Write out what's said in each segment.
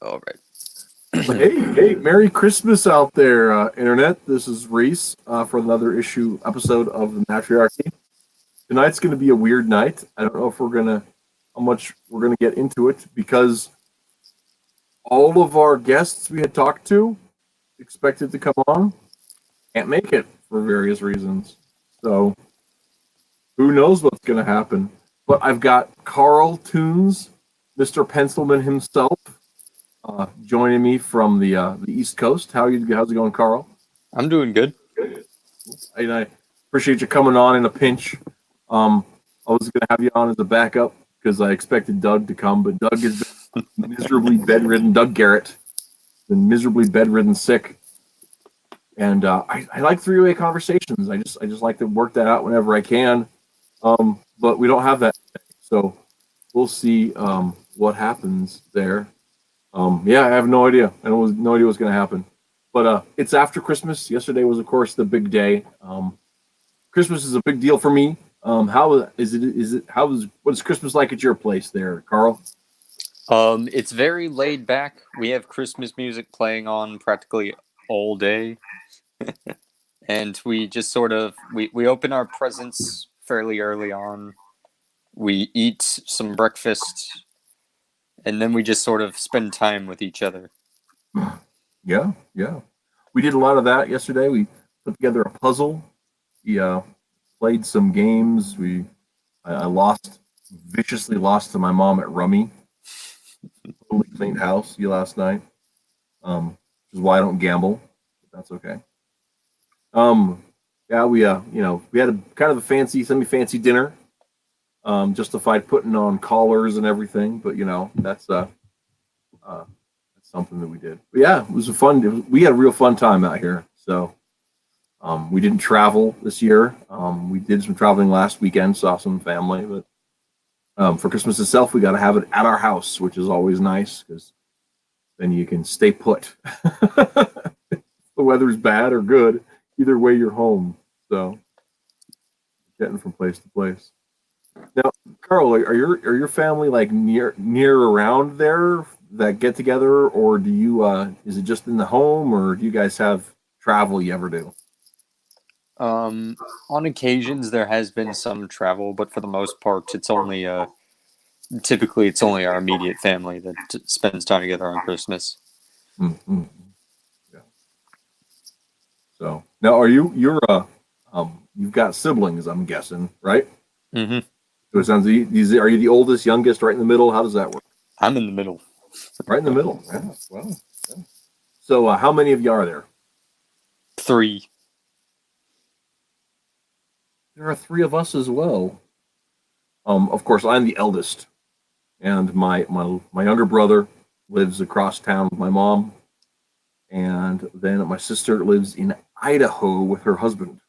All right. Hey, Merry Christmas out there, Internet. This is Rhys for another episode of the Mattriarchy. Tonight's going to be a weird night. I don't know if how much we're going to get into it because all of our guests we had talked to expected to come on can't make it for various reasons. So who knows what's going to happen? But I've got Carl Toons, Mr. Pencilman himself, joining me from the East Coast. How's it going, Carl? I'm doing good. I appreciate you coming on in a pinch. I was going to have you on as a backup because I expected Doug to come, but Doug has been miserably bedridden. Doug Garrett been miserably bedridden, sick, and I like three-way conversations. I just like to work that out whenever I can. But we don't have that today, so we'll see what happens there. I have no idea. I have no idea what's going to happen. But it's after Christmas. Yesterday was, of course, the big day. Christmas is a big deal for me. How is it? What is Christmas like at your place there, Carl? It's very laid back. We have Christmas music playing on practically all day. And we just sort of we open our presents fairly early on. We eat some breakfast, and then we just sort of spend time with each other. Yeah. We did a lot of that yesterday. We put together a puzzle. We played some games. I viciously lost to my mom at Rummy. Totally cleaned house last night. Which is why I don't gamble. But that's okay. We had a kind of a semi-fancy dinner. Justified putting on collars and everything, but that's something that we did. But yeah, it was we had a real fun time out here. So we didn't travel this year. We did some traveling last weekend, saw some family, but for Christmas itself, we got to have it at our house, which is always nice because then you can stay put. The weather's bad or good, either way you're home. So getting from place to place. Now, Carl, are your family like near around there that get together, or do you is it just in the home, or do you guys have travel you ever do? On occasions there has been some travel, but for the most part, typically it's only our immediate family that spends time together on Christmas. Mm-hmm. Yeah. So now, you've got siblings, I'm guessing, right? Mm-hmm. So it sounds. Are you the oldest, youngest, right in the middle? How does that work? I'm in the middle. Right in the middle. Yeah. Well. Yeah. So how many of you are there? 3. There are 3 of us as well. Of course, I'm the eldest, and my younger brother lives across town with my mom, and then my sister lives in Idaho with her husband.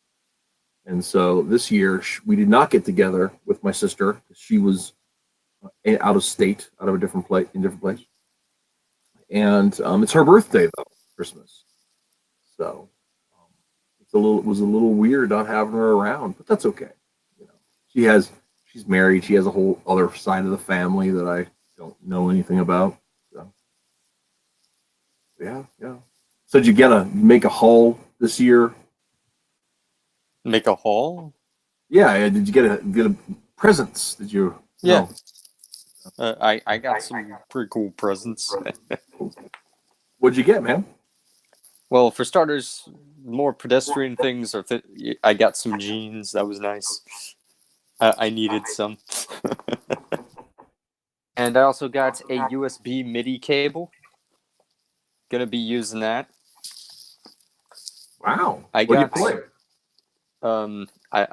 And so this year we did not get together with my sister. She was out of state, out of a different place, and it's her birthday though, Christmas. So it was a little weird not having her around, but that's okay. She's married. She has a whole other side of the family that I don't know anything about. So yeah. So did you make a haul this year? Make a haul? Yeah. Did you get a presents? Did you? Yeah. No. I got some pretty cool presents. What'd you get, man? Well, for starters, more pedestrian things. I got some jeans. That was nice. I needed some. And I also got a USB MIDI cable. Gonna be using that. Wow. What do you play? I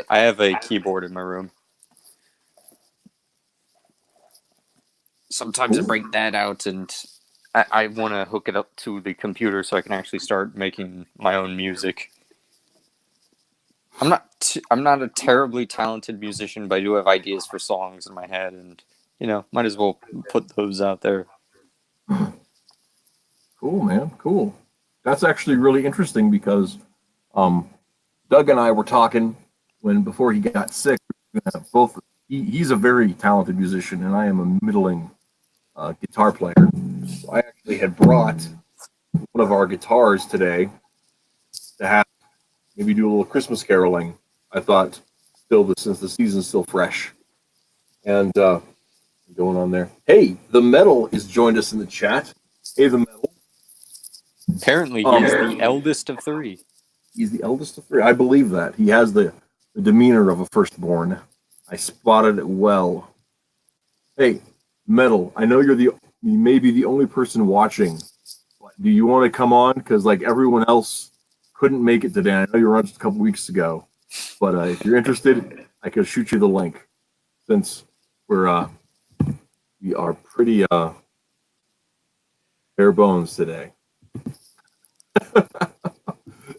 have a keyboard in my room. Sometimes I break that out, and I want to hook it up to the computer so I can actually start making my own music. I'm not a terribly talented musician, but I do have ideas for songs in my head, and might as well put those out there. Cool, man. Cool. That's actually really interesting because Doug and I were talking before he got sick. He's a very talented musician, and I am a middling guitar player. So I actually had brought one of our guitars today to have maybe do a little Christmas caroling. I thought, since the season's still fresh, and going on there. Hey, the metal has joined us in the chat. Hey, the metal. Apparently, he's the eldest of three. He's the eldest of three. I believe that. He has the demeanor of a firstborn. I spotted it well. Hey, metal. I know you may be the only person watching. Do you want to come on? Because like everyone else couldn't make it today. I know you were on just a couple weeks ago, but if you're interested, I could shoot you the link. Since we are pretty bare bones today.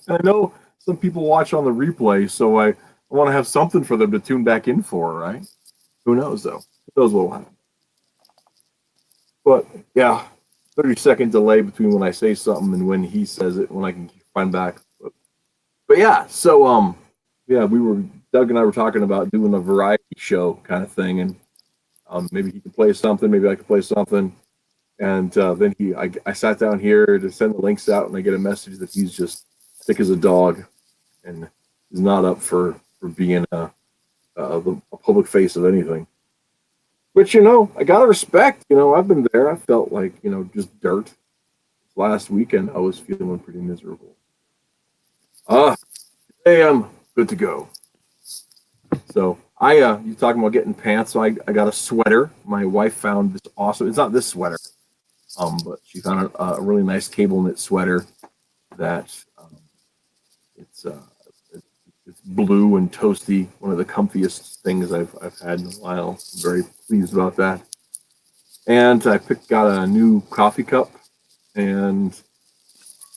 I know some people watch on the replay, so I want to have something for them to tune back in for, right? Who knows, though? Who knows what will happen? But, yeah, 30-second delay between when I say something and when he says it, when I can find back. But yeah, so, Doug and I were talking about doing a variety show kind of thing, and maybe he could play something, maybe I could play something. And then I sat down here to send the links out, and I get a message that he's just sick as a dog and is not up for being a public face of anything. Which, I got to respect. I've been there. I felt like, just dirt. Last weekend, I was feeling pretty miserable. Today I'm good to go. So you talking about getting pants. So I got a sweater. My wife found this awesome, it's not this sweater. But she found a really nice cable knit sweater that it's blue and toasty. One of the comfiest things I've had in a while. I'm very pleased about that. And I got a new coffee cup and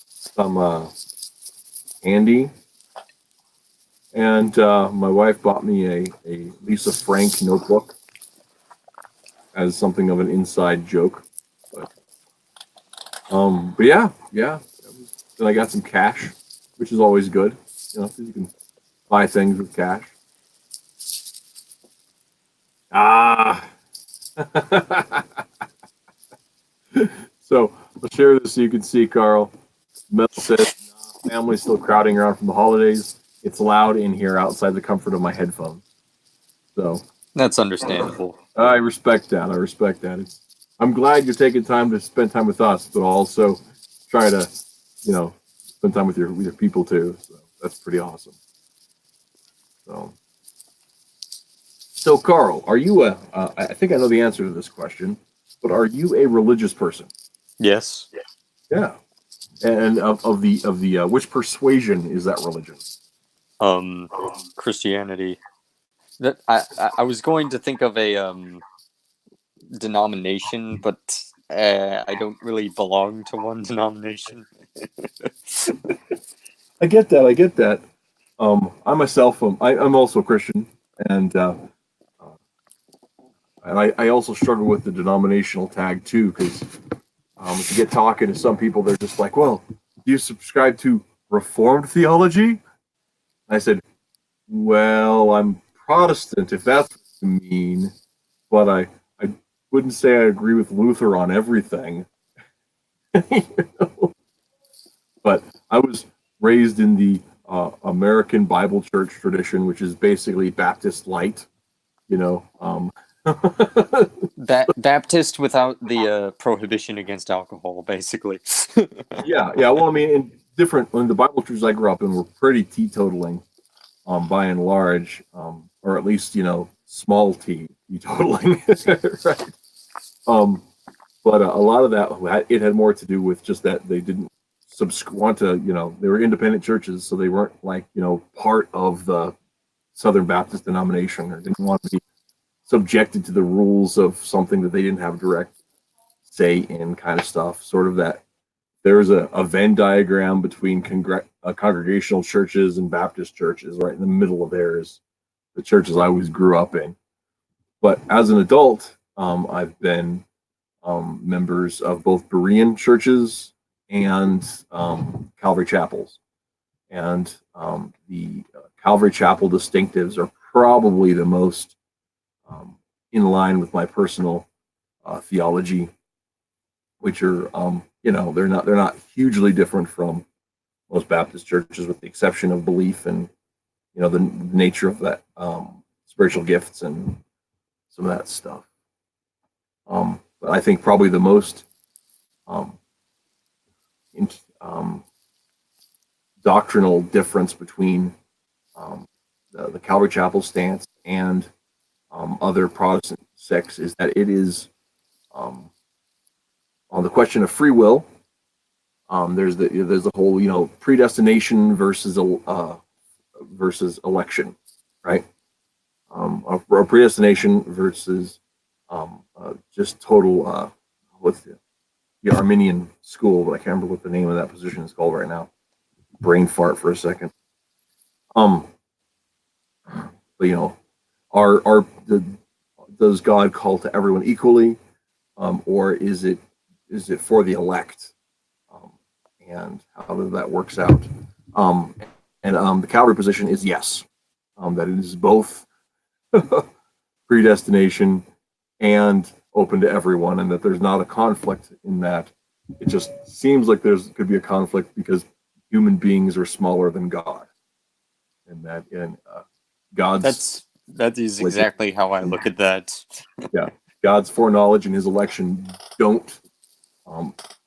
some candy. And my wife bought me a Lisa Frank notebook as something of an inside joke. But yeah. Then I got some cash, which is always good. Because you can buy things with cash. So I'll share this so you can see, Carl. Mel says, family's still crowding around from the holidays. It's loud in here outside the comfort of my headphones. So That's understandable. I respect that. I'm glad you're taking time to spend time with us, but also try to, spend time with your people too. So that's pretty awesome. So Carl, are you I think I know the answer to this question, but are you a religious person? Yes. Yeah. And of the which persuasion is that religion? Christianity. That I was going to think of a denomination, but I don't really belong to one denomination. I get that. I myself, I'm also a Christian, and I also struggle with the denominational tag too, because if you get talking to some people, they're just like, "Well, do you subscribe to Reformed theology?" And I said, "Well, I'm Protestant, if that's what you mean, but I wouldn't say I agree with Luther on everything." But I was raised in the American Bible Church tradition, which is basically Baptist light, Baptist without the prohibition against alcohol, basically. Yeah. Well, I mean, in the Bible churches I grew up in were pretty teetotaling, by and large, or at least small t teetotaling, right? But a lot of that it had more to do with just that they didn't want to, they were independent churches, so they weren't like part of the Southern Baptist denomination, or didn't want to be subjected to the rules of something that they didn't have direct say in, kind of stuff. Sort of that there's a Venn diagram between congregational churches and Baptist churches. Right in the middle of there is the churches I always grew up in. But as an adult, I've been members of both Berean churches and Calvary chapels. And the Calvary chapel distinctives are probably the most in line with my personal theology. which are they're not hugely different from most Baptist churches, with the exception of belief and the nature of that spiritual gifts and some of that stuff. But I think probably the most um, in, doctrinal difference between the Calvary Chapel stance and other Protestant sects is that it is on the question of free will. There's the whole predestination versus election, right? Or predestination versus just total what's the Arminian school, but I can't remember what the name of that position is called right now. Brain fart for a second. But does God call to everyone equally, or is it for the elect? And how that works out. The Calvary position is yes, that it is both predestination and open to everyone, and that there's not a conflict in that. It just seems like could be a conflict because human beings are smaller than God, and God's that is exactly how I look at that. Yeah, God's foreknowledge and His election don't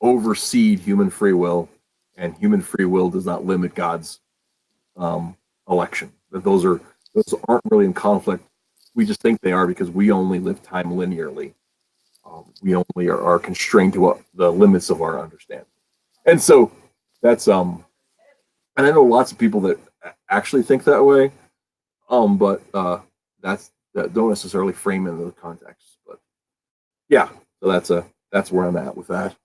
overseed human free will, and human free will does not limit God's election. That those aren't really in conflict. We just think they are because we only live time linearly. We only are constrained to what the limits of our understanding. And so that's and I know lots of people that actually think that way, but that don't necessarily frame it in the context. But yeah, so that's where I'm at with that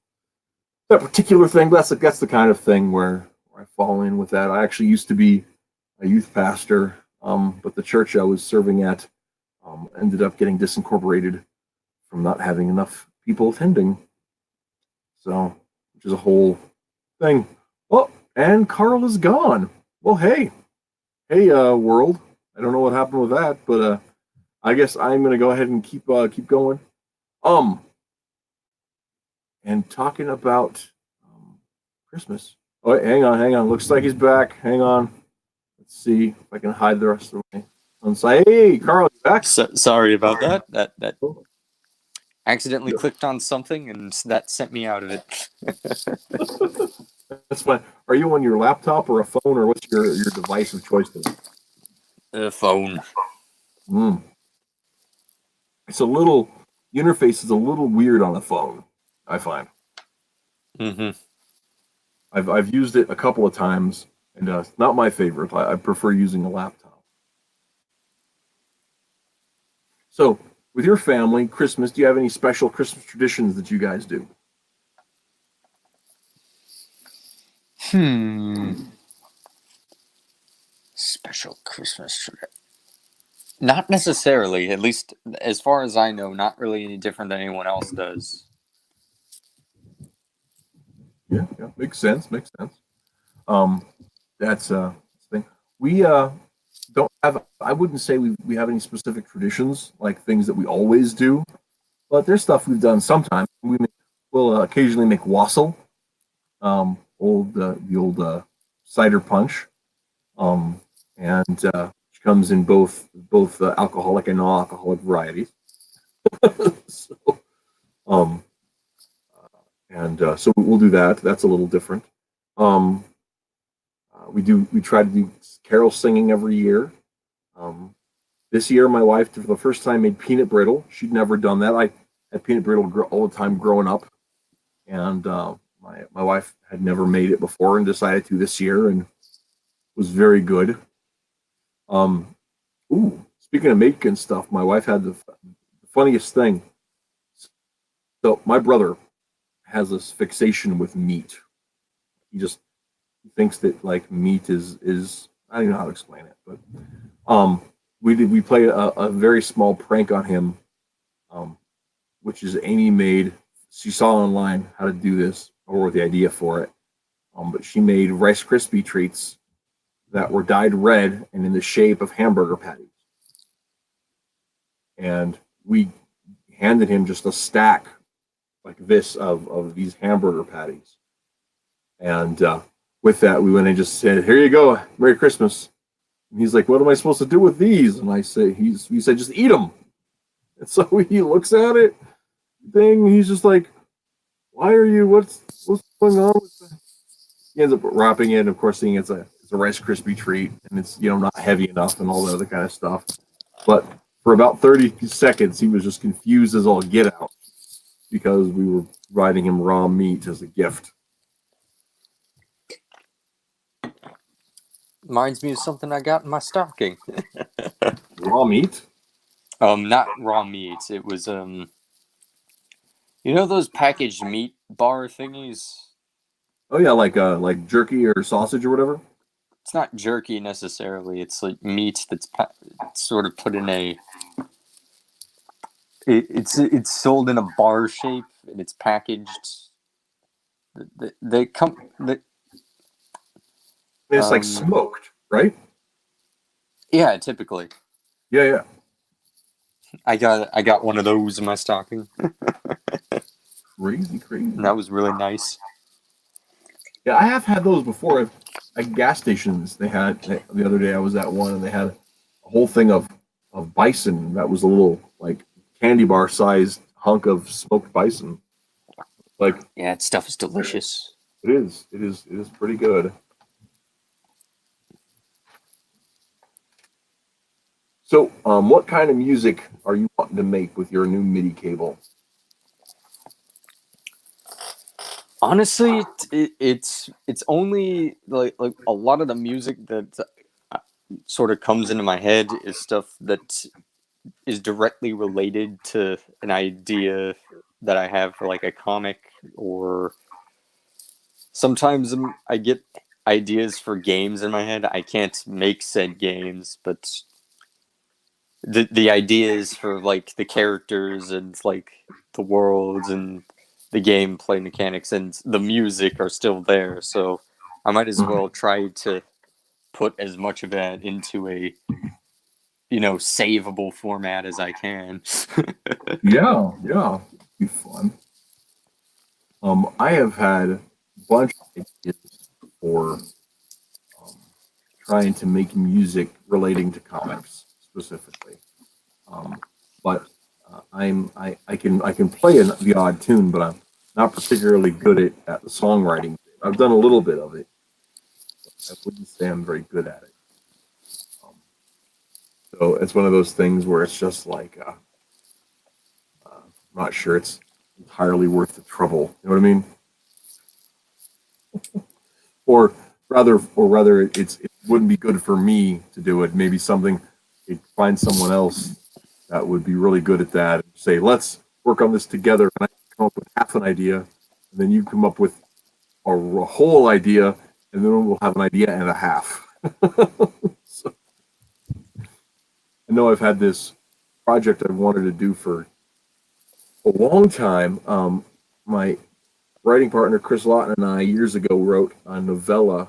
particular thing. That's the kind of thing where I fall in with that. I actually used to be a youth pastor, but the church I was serving at ended up getting disincorporated from not having enough people attending. So, which is a whole thing. Oh, and Carl is gone. Well, hey, world. I don't know what happened with that, but I guess I'm gonna go ahead and keep going. And talking about Christmas. Oh, wait, hang on. Looks like he's back. Hang on. Let's see if I can hide the rest of my on-site. Hey, Carl, you back? Sorry about that. That accidentally clicked on something and that sent me out of it. That's fine. Are you on your laptop or a phone, or what's your device of choice today? The phone. It's a little interface is a little weird on a phone, I find. Mm-hmm. I've used it a couple of times, and it's not my favorite. I prefer using a laptop. So, with your family, Christmas, do you have any special Christmas traditions that you guys do? Special Christmas tradition. Not necessarily, at least as far as I know, not really any different than anyone else does. Yeah, makes sense. That's the thing. We don't have. I wouldn't say we have any specific traditions, like things that we always do, but there's stuff we've done sometimes. We'll occasionally make wassail, the old cider punch, and which comes in both alcoholic and non-alcoholic varieties. So, so we'll do that. That's a little different. We try to do carol singing every year. This year, my wife, for the first time, made peanut brittle. She'd never done that. I had peanut brittle all the time growing up, and my wife had never made it before and decided to this year, and was very good. Speaking of making stuff, my wife had the funniest thing. So my brother has this fixation with meat. He thinks that like meat is I don't know how to explain it, but we played a very small prank on him, which is Amy made. She saw online how to do this or the idea for it, but she made Rice Krispie treats that were dyed red and in the shape of hamburger patties, and we handed him just a stack, this of these hamburger patties. And with that, we went and just said, "Here you go, Merry Christmas." And he's like, "What am I supposed to do with these?" And I say, "We said just eat them." And so he looks at it, thing. He's just like, "Why are you? What's going on with that?" He ends up wrapping it. And of course, seeing it's a Rice Krispie treat, and it's not heavy enough and all that other kind of stuff. But for about 30 seconds, he was just confused as all get out because we were providing him raw meat as a gift. Reminds me of something I got in my stocking. Raw meat? Not raw meat. It was you know those packaged meat bar thingies? Oh yeah, like jerky or sausage or whatever. It's not jerky necessarily. It's like meat that's sort of put in a. It's sold in a bar shape and it's packaged. They come. It's like smoked, right? Yeah, typically. Yeah, yeah. I got one of those in my stocking. Crazy. And that was really nice. Yeah, I have had those before at gas stations. They had the other day I was at one and they had a whole thing of bison that was a little like candy bar sized hunk of smoked bison. Like Yeah, that stuff is delicious. it is. It is pretty good. So, what kind of music are you wanting to make with your new MIDI cable? Honestly, it's only like a lot of the music that sort of comes into my head is stuff that is directly related to an idea that I have for like a comic, or sometimes I get ideas for games in my head. I can't make said games, but the ideas for like the characters and like the worlds and the gameplay mechanics and the music are still there. So I might as well try to put as much of that into a savable format as I can. Yeah, be fun. I have had a bunch of ideas for trying to make music relating to comics specifically. But I can play the odd tune, but I'm not particularly good at the songwriting. I've done a little bit of it. I wouldn't say I'm very good at it. So it's one of those things where it's just like I'm not sure it's entirely worth the trouble. You know what I mean? Or rather, it wouldn't be good for me to do it. Maybe find someone else that would be really good at that. And say, let's work on this together, and I come up with half an idea, and then you come up with a whole idea, and then we'll have an idea and a half. So, I know I've had this project I've wanted to do for a long time. My writing partner Chris Lawton and I years ago wrote a novella.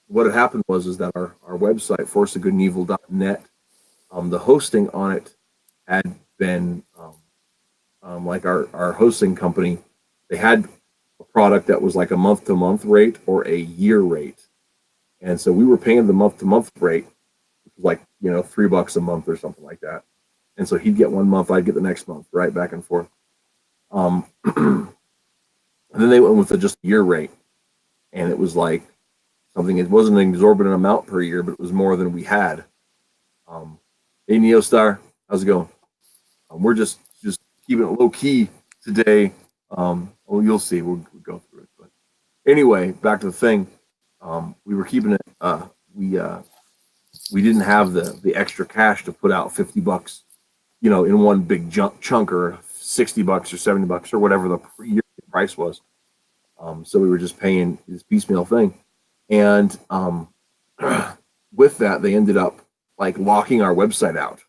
What had happened was that our website forceofgoodandevil.net, the hosting on it had been like our hosting company. They had a product that was like a month to month rate or a year rate, and so we were paying the month to month rate, which was like $3 a month or something like that. And so he'd get 1 month, I'd get the next month, right back and forth. And then they went with just a year rate, and it was like something. It wasn't an exorbitant amount per year, but it was more than we had. Hey Neostar, how's it going? We're just keeping it low key today. Well, you'll see. We'll go through it. But anyway, back to the thing. We were keeping it. We didn't have the extra cash to put out $50, in one big chunk, or $60 or $70 or whatever the year price was. So we were just paying this piecemeal thing, and with that, they ended up like locking our website out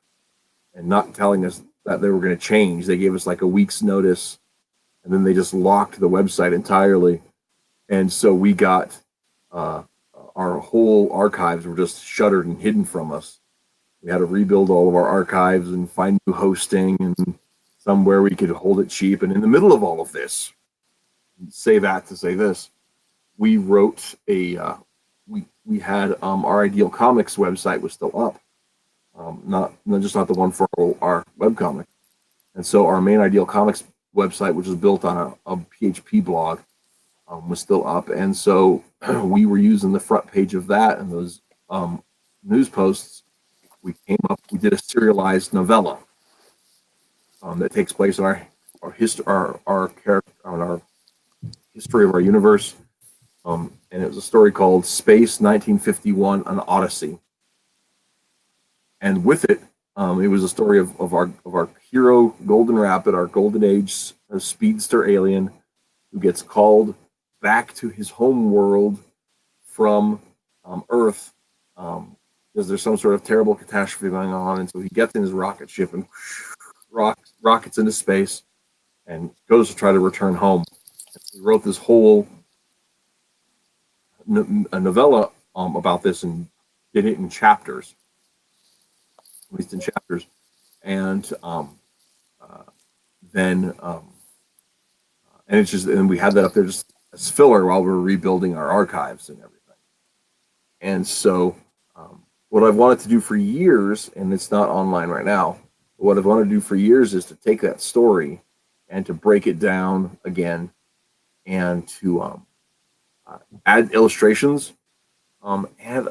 and not telling us that they were going to change. They gave us like a week's notice, and then they just locked the website entirely. And so we got our whole archives were just shuttered and hidden from us. We had to rebuild all of our archives and find new hosting and somewhere we could hold it cheap. And in the middle of all of this, say that to say this, we wrote we had our Ideal Comics website was still up, not the one for our webcomic. And so our main Ideal Comics website, which was built on a PHP blog, was still up. And so we were using the front page of that and those news posts. We did a serialized novella that takes place in our history of our universe. And it was a story called Space 1951: An Odyssey. And with it, it was a story of our hero, Golden Rapid, our golden age speedster alien, who gets called back to his home world from Earth, because there's some sort of terrible catastrophe going on. And so he gets in his rocket ship and rockets into space and goes to try to return home. He wrote this whole a novella about this and did it in chapters, at least in chapters. And then and it's just, and we had that up there just as filler while we were rebuilding our archives and everything. And so what I've wanted to do for years, and it's not online right now, but what I've wanted to do for years is to take that story and to break it down again and to add illustrations, and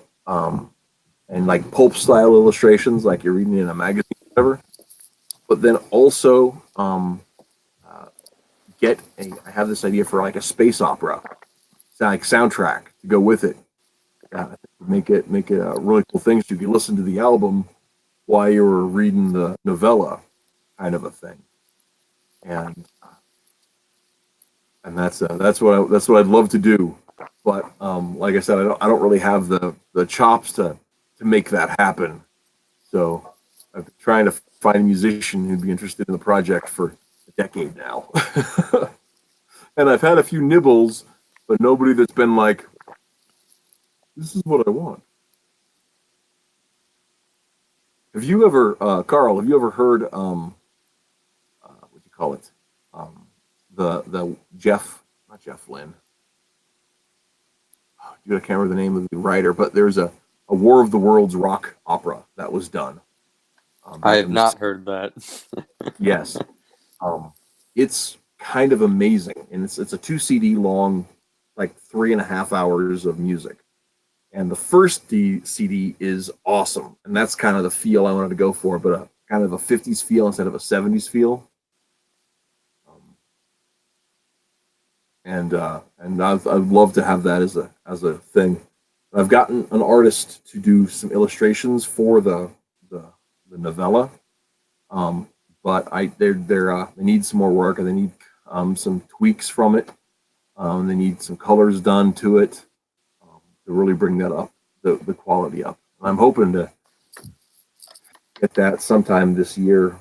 like pulp style illustrations, like you're reading in a magazine or whatever. But then also I have this idea for like a space opera, like soundtrack to go with it. Make it really cool things. You can listen to the album while you were reading the novella, kind of a thing. And that's what I'd love to do. But like I said, I don't really have the chops to make that happen. So I've been trying to find a musician who'd be interested in the project for a decade now. And I've had a few nibbles, but nobody that's been like, this is what I want. Have you ever, Carl, have you ever heard, what do you call it? The not Jeff Lynne. I can't remember the name of the writer, but there's a War of the Worlds rock opera that was done. I have not heard that. Yes. It's kind of amazing. And it's a 2 CD long, like 3.5 hours of music. And the first CD is awesome. And that's kind of the feel I wanted to go for, but a kind of a 50s feel instead of a 70s feel. And I'd love to have that as a thing. I've gotten an artist to do some illustrations for the novella, but they need some more work, and they need some tweaks from it. They need some colors done to it to really bring that up, the quality up. And I'm hoping to get that sometime this year.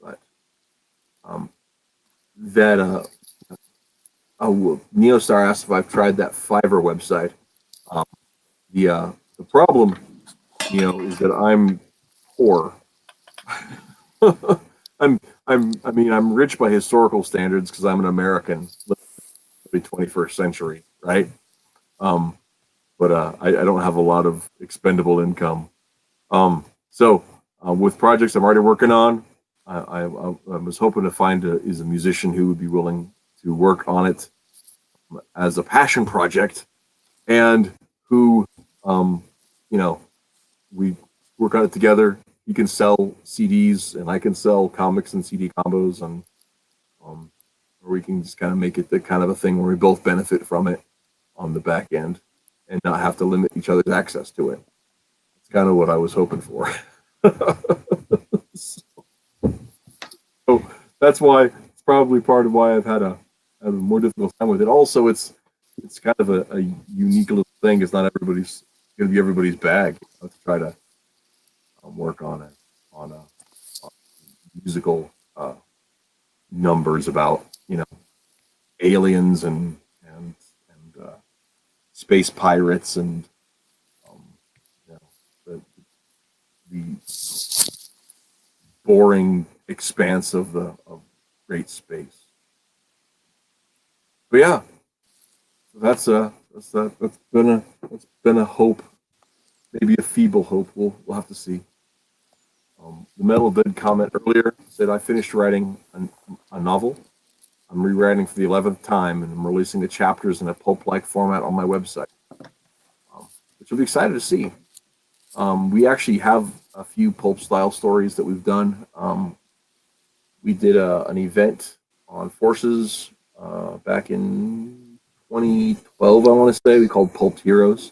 But that Neostar asked if I've tried that Fiverr website. The problem, is that I'm poor. I'm rich by historical standards because I'm an American living in the 21st century, right? But I don't have a lot of expendable income. So with projects I'm already working on, I was hoping to find a musician who would be willing to work on it as a passion project, and who, we work on it together. He can sell CDs, and I can sell comics and CD combos, and or we can just kind of make it the kind of a thing where we both benefit from it on the back end and not have to limit each other's access to it. It's kind of what I was hoping for. So that's why it's probably part of why I've had a more difficult time with it. Also, it's kind of a unique little thing. It's not everybody's going to be everybody's bag, to try to work on musical numbers about aliens and space pirates and the boring expanse of the of great space. But yeah, that's been a hope, maybe a feeble hope. We'll have to see. The Metal did comment earlier, said I finished writing a novel. I'm rewriting for the 11th time, and I'm releasing the chapters in a pulp-like format on my website, which you'll be excited to see. We actually have a few pulp-style stories that we've done. We did an event on Forces back in 2012, I want to say. We called Pulp Heroes.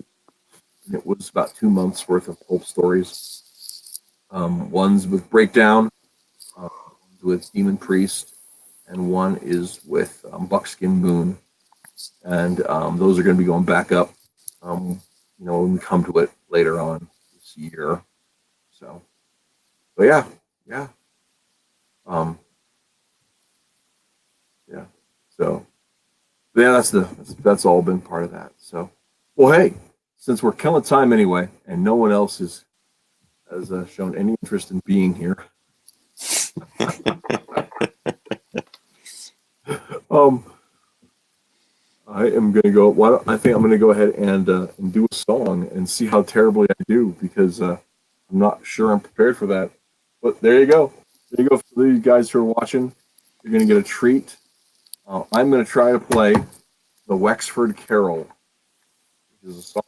And it was about 2 months worth of pulp stories. One's with Breakdown, one's with Demon Priest, and one is with Buckskin Moon. And those are going to be going back up, when we come to it later on this year. So, but yeah. Yeah. So, yeah, that's all been part of that. So, well, hey, since we're killing time anyway, and no one else has shown any interest in being here, I am going to go. I think I'm going to go ahead and do a song and see how terribly I do, because I'm not sure I'm prepared for that. But there you go. There you go for these guys who are watching. You're going to get a treat. I'm going to try to play the Wexford Carol, which is a song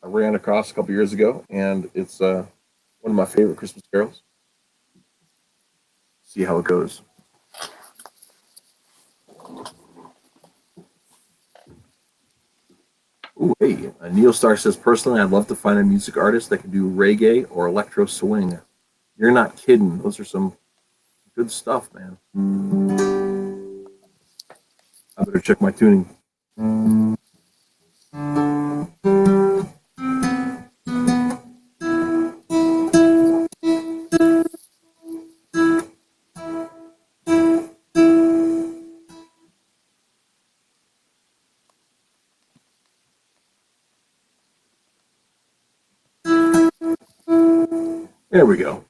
I ran across a couple years ago, and it's one of my favorite Christmas carols. See how it goes. Ooh, hey, Neil Star says, personally, I'd love to find a music artist that can do reggae or electro swing. You're not kidding. Those are some good stuff, man. I better check my tuning. There we go.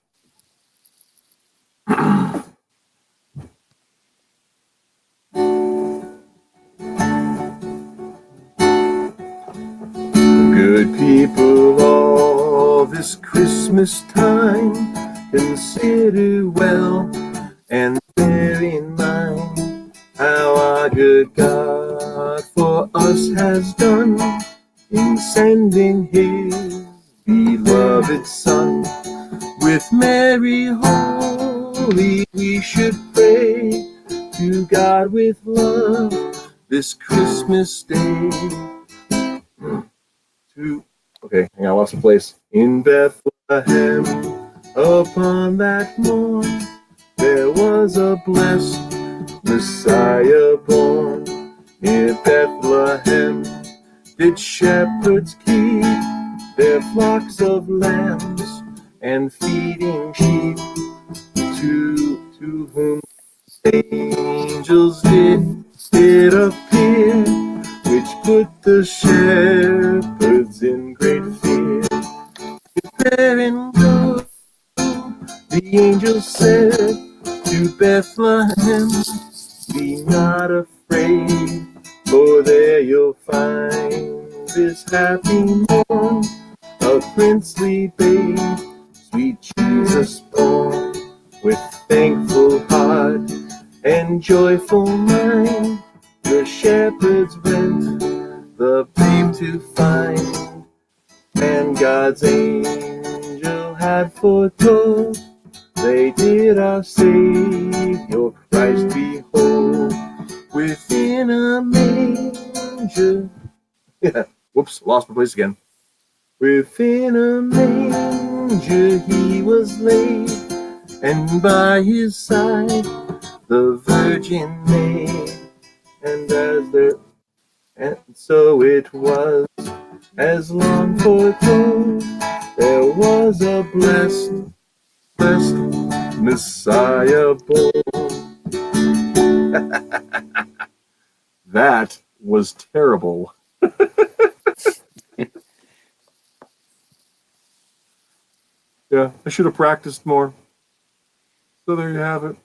Good people all this Christmas time, consider well and bear in mind how our good God for us has done in sending his beloved Son. With Mary holy we should pray to God with love this Christmas day. Okay, I lost a place. In Bethlehem, upon that morn, there was a blessed Messiah born. Near Bethlehem did shepherds keep their flocks of lambs and feeding sheep, to whom angels did appear, which put the shepherds in great fear. Prepare and go, the angel said, to Bethlehem. Be not afraid, for there you'll find this happy morn, a princely babe, sweet Jesus born. With thankful heart and joyful mind, the shepherds went the babe to find. And God's angel had foretold, they did our Savior Christ behold, within a manger. Yeah, whoops, lost my place again. Within a manger he was laid, and by his side the Virgin Maid. And so it was, as long foretold, there was a blessed Messiah born. That was terrible. Yeah, I should have practiced more. So there you have it.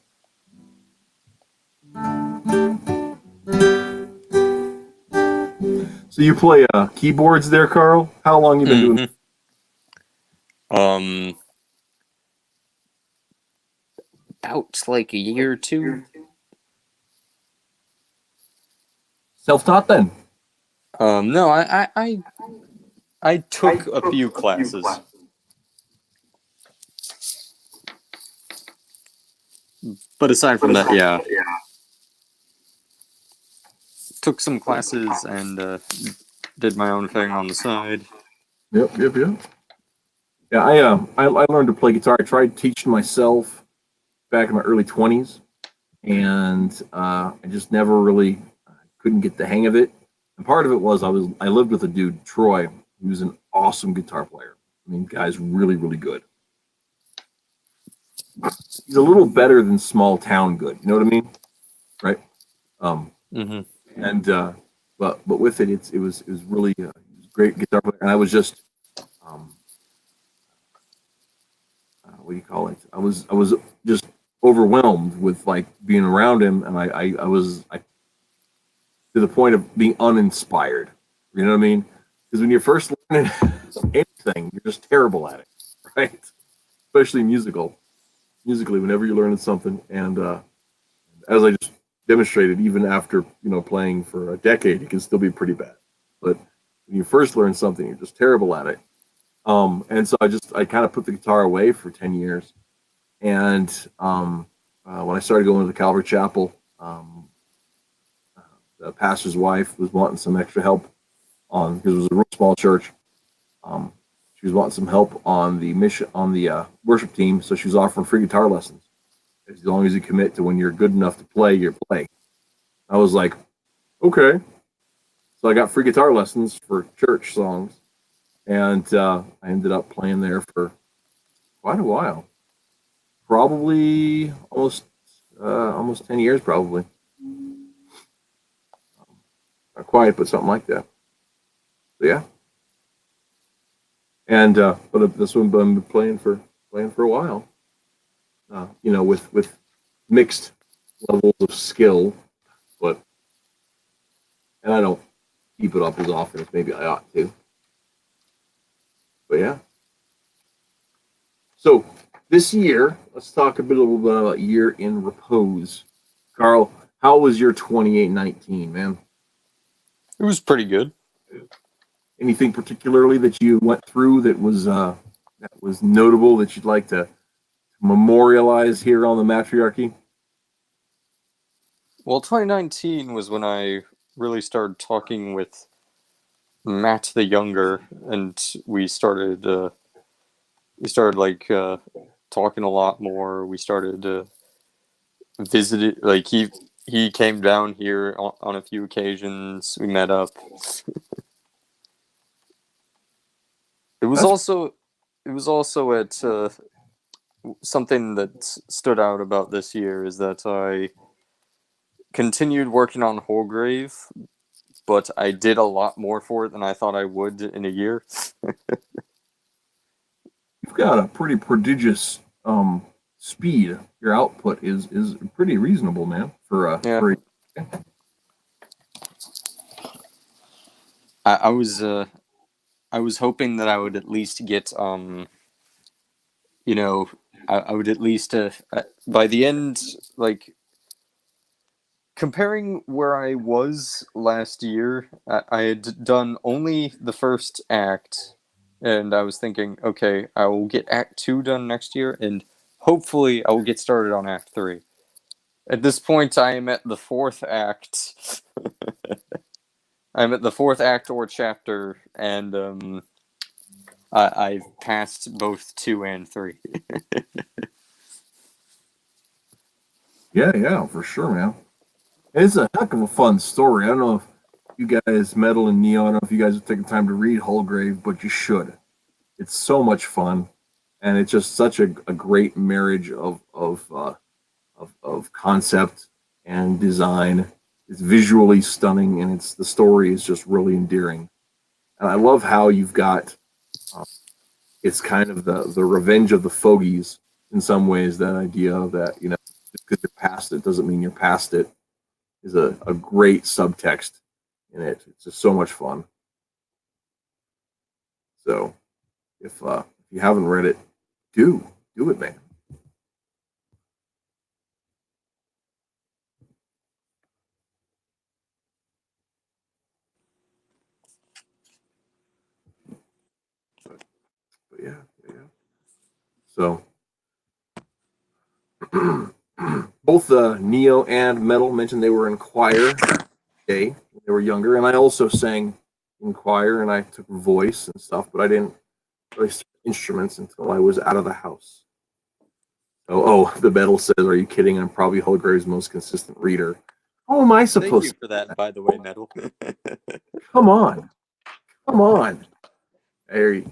So you play keyboards there, Carl? How long you been doing? Hmm. Um, about like a year or two. Self-taught then? No, I took a few classes, but aside from that, yeah, took some classes and did my own thing on the side. Yep, yep, yep. Yeah, I learned to play guitar. I tried teaching myself back in my early 20s, and I just never really couldn't get the hang of it. And part of it was I lived with a dude, Troy, who's an awesome guitar player. I mean, guy's really, really good. He's a little better than small town good. You know what I mean? Right? Um, Hmm. and but with it, it was really it was a great guitar player. And I was just um, what do you call it? I was just overwhelmed with like being around him, and I was to the point of being uninspired. You know what I mean? Because when you're first learning anything, you're just terrible at it, right? Especially musically, whenever you're learning something, and as I just demonstrated, even after playing for a decade, it can still be pretty bad. But when you first learn something, you're just terrible at it. And so I kind of put the guitar away for 10 years, and when I started going to the Calvary Chapel, the pastor's wife was wanting some extra help on because it was a real small church. Um, she was wanting some help on the mission on the worship team, so she was offering free guitar lessons as long as you commit to when you're good enough to play, you play. I was like, okay. So I got free guitar lessons for church songs, and I ended up playing there for quite a while, probably almost 10 years, probably. Not quite, but something like that. So yeah, and but this one I've been playing for a while. With mixed levels of skill, but and I don't keep it up as often as maybe I ought to. But yeah. So this year, let's talk a little bit about year in repose. Carl, how was your 28-19, man? It was pretty good. Anything particularly that you went through that was notable that you'd like to memorialize here on the Mattriarchy? Well, 2019 was when I really started talking with Matt the Younger, and we started like talking a lot more. We started visited like he came down here on a few occasions. We met up. It was That's also it was also at something that stood out about this year is that I continued working on Holgrave, but I did a lot more for it than I thought I would in a year. you've got a pretty prodigious speed. Your output is pretty reasonable, man. Yeah, I, I was uh, I was hoping that I would at least get you know I would at least by the end, like comparing where I was last year, I had done only the first act, and I was thinking, okay, I will get Act 2 done next year, and hopefully I will get started on Act 3. At this point, I am at the fourth act. I'm at the fourth act or chapter, and I've passed both 2 and 3. Yeah, yeah, for sure, man. It's a heck of a fun story. I don't know if you guys, Metal and Neo, I don't know if you guys have taken time to read Hullgrave, but you should. It's so much fun, and it's just such a great marriage of concept and design. It's visually stunning, and it's the story is just really endearing. And I love how you've got it's kind of the revenge of the fogies in some ways that idea that just because you're past it doesn't mean you're past it is a great subtext in it. It's just so much fun. So if you haven't read it, do it, man. But yeah, yeah. So both Neo and Metal mentioned they were in choir day when they were younger, and I also sang in choir and I took voice and stuff, but I didn't really start instruments until I was out of the house. The Metal says, "Are you kidding? I'm probably Holgrave's most consistent reader." How am I Thank you supposed for that, by the way, Metal. to? Come on, come on. Harry,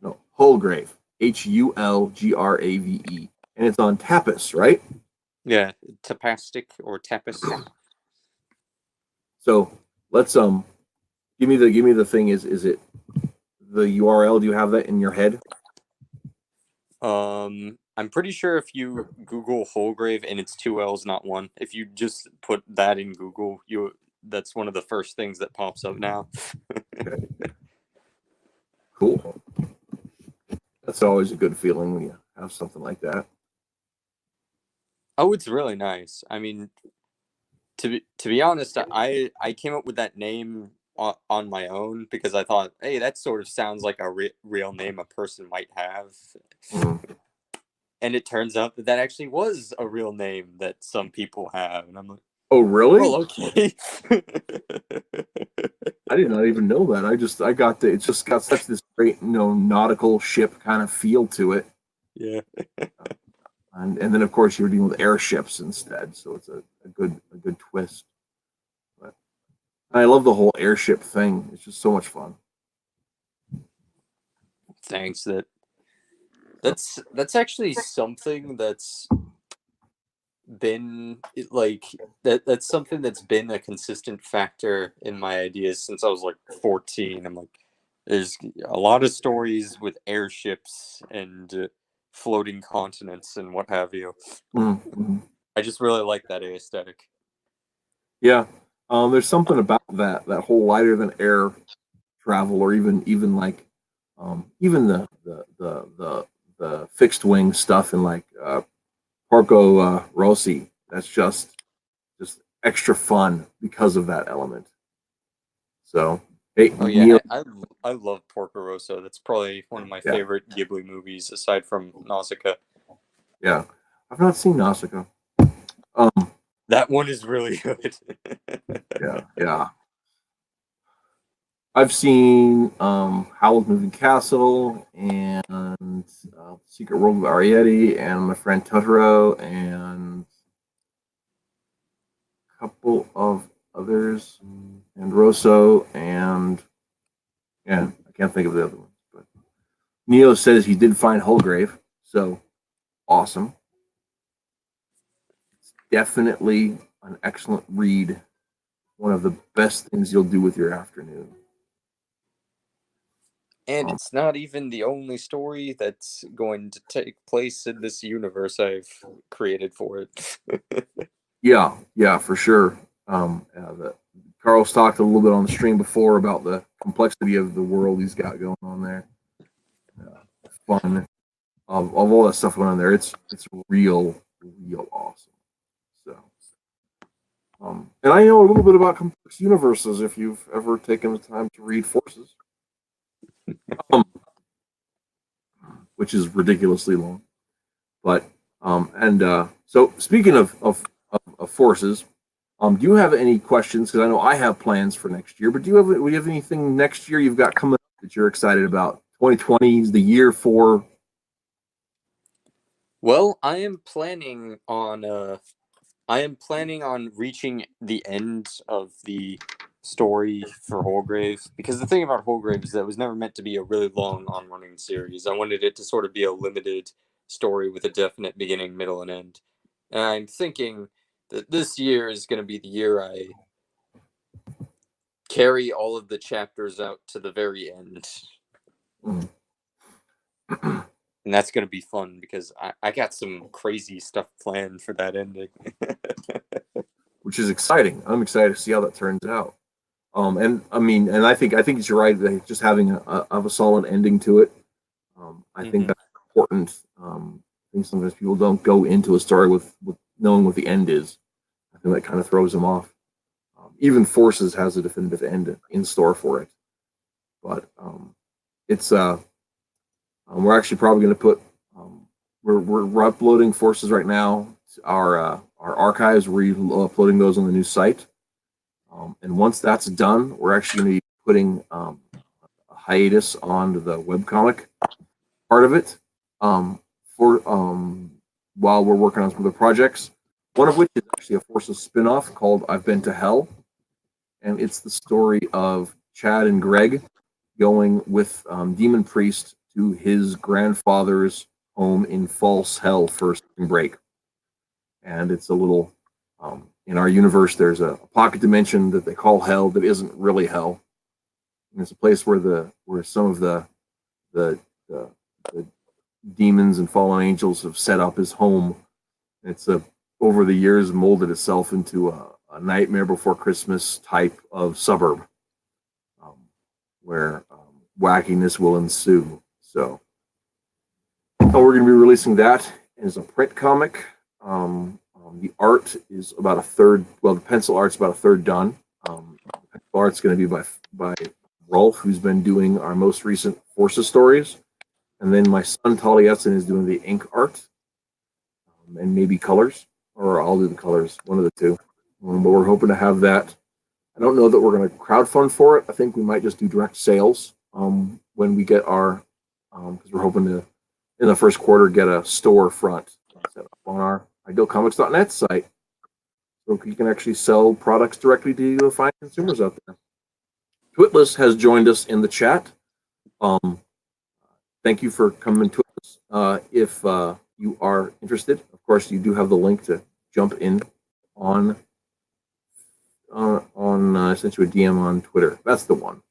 no, Holgrave, Hulgrave, and it's on Tapas, right? Yeah, tapastic or tapas. So let's give me the thing. Is it the URL? Do you have that in your head? I'm pretty sure if you Google Holgrave and it's two L's, not one. If you just put that in Google, that's one of the first things that pops up now. Okay. Cool. That's always a good feeling when you have something like that. Oh, it's really nice. I mean, to be honest, I came up with that name on my own because I thought, hey, that sort of sounds like a real name a person might have. Mm. And it turns out that actually was a real name that some people have, and I'm like, Oh, really? well, okay. I did not even know that. I got it's just got such this great, nautical ship kind of feel to it. Yeah. And then of course you're dealing with airships instead, so it's a good twist. But I love the whole airship thing. It's just so much fun. Thanks. That's actually something that's been that's something that's been a consistent factor in my ideas since I was like 14. I'm like, there's a lot of stories with airships and floating continents and what have you. Mm-hmm. I just really like that aesthetic. Yeah, there's something about that whole lighter than air travel, or even like even the fixed wing stuff in like Porco Rossi. That's just extra fun because of that element. So hey, Oh Neil, yeah, I love Porco Rosso. That's probably one of my yeah, favorite Ghibli movies aside from Nausicaa. yeah. I've not seen Nausicaa. Um, That one is really good. yeah, yeah. I've seen Howl's Moving Castle and Secret World of Arietti and My Friend Totoro and a couple of others and Rosso and yeah, I can't think of the other ones. But Neo says he did find Holgrave, so awesome. Definitely an excellent read. One of the best things you'll do with your afternoon. And it's not even the only story that's going to take place in this universe I've created for it. Yeah, yeah, for sure. Carl's talked a little bit on the stream before about the complexity of the world he's got going on there. Fun of all that stuff going on there. It's real awesome. So, and I know a little bit about complex universes if you've ever taken the time to read Forces, um, which is ridiculously long. But and so speaking of Forces, do you have any questions? Because I know I have plans for next year, but do you have anything next year you've got coming up that you're excited about? 2020 is the year for. Well, I am planning on reaching the end of the story for Holgrave because the thing about Holgrave is that it was never meant to be a really long on-running series. I wanted it to sort of be a limited story with a definite beginning, middle, and end. And I'm thinking that this year is going to be the year I carry all of the chapters out to the very end. Mm. And that's going to be fun because I got some crazy stuff planned for that ending. which is exciting. I'm excited to see how that turns out. And I mean, and I think you're right that just having a solid ending to it. I think that's important. I think sometimes people don't go into a story with knowing what the end is. I think that kind of throws them off. Even Forces has a definitive end in store for it, but it's we're actually probably going to put we're uploading Forces right now. Our archives, we're uploading those on the new site. And once that's done, we're actually going to be putting a hiatus on the webcomic part of it for while we're working on some other projects. One of which is actually a Forces spin-off called I've Been to Hell. And it's the story of Chad and Greg going with Demon Priest to his grandfather's home in False Hell for spring break. And it's a little in our universe, there's a pocket dimension that they call hell that isn't really hell. And it's a place where some of the demons and fallen angels have set up his home. It's over the years molded itself into a Nightmare Before Christmas type of suburb where wackiness will ensue. So we're going to be releasing that as a print comic. The art is about a third. Well, the pencil art's about a third done. The pencil art's going to be by Rolf, who's been doing our most recent Forces stories, and then my son Taliesin is doing the ink art and maybe colors, or I'll do the colors, one of the two. But we're hoping to have that. I don't know that we're going to crowdfund for it. I think we might just do direct sales when we get our, because we're hoping to in the first quarter get a storefront set up on our idealcomics.net site, so you can actually sell products directly to the fine consumers out there. Twitless has joined us in the chat. Thank you for coming, Twitless. If you are interested, of course, you do have the link to jump in on I sent you a DM on Twitter. That's the one.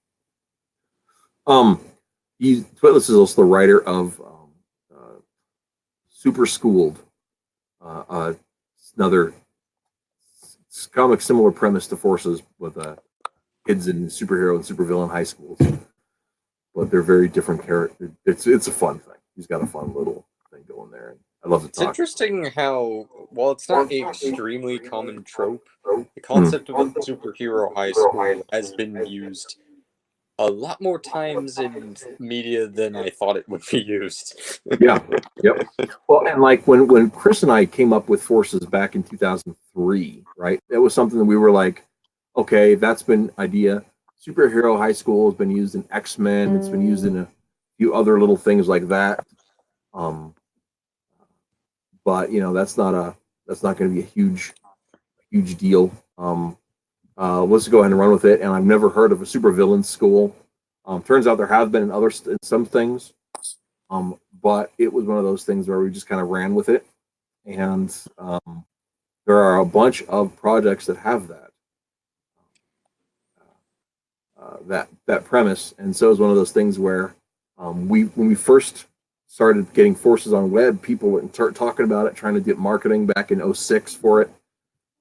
Twitless is also the writer of Super Schooled, another comic similar premise to Forces with kids in superhero and supervillain high schools, but they're very different characters. It's a fun thing. He's got a fun little thing going there. And I love to talk. It's interesting how, while it's not an extremely common trope, the concept of a superhero high school has been used a lot more times in media than I thought it would be used. Yeah. Yep. Well, and like when Chris and I came up with Forces back in 2003, right? It was something that we were like, okay, that's been idea. Superhero high school has been used in X-Men. It's been used in a few other little things like that. But that's not going to be a huge deal. Let's go ahead and run with it. And I've never heard of a supervillain school. Turns out there have been in some things, but it was one of those things where we just kind of ran with it. And there are a bunch of projects that have that premise. And so it's one of those things where when we first started getting Forces on web, people would start talking about it, trying to get marketing back in 06 for it.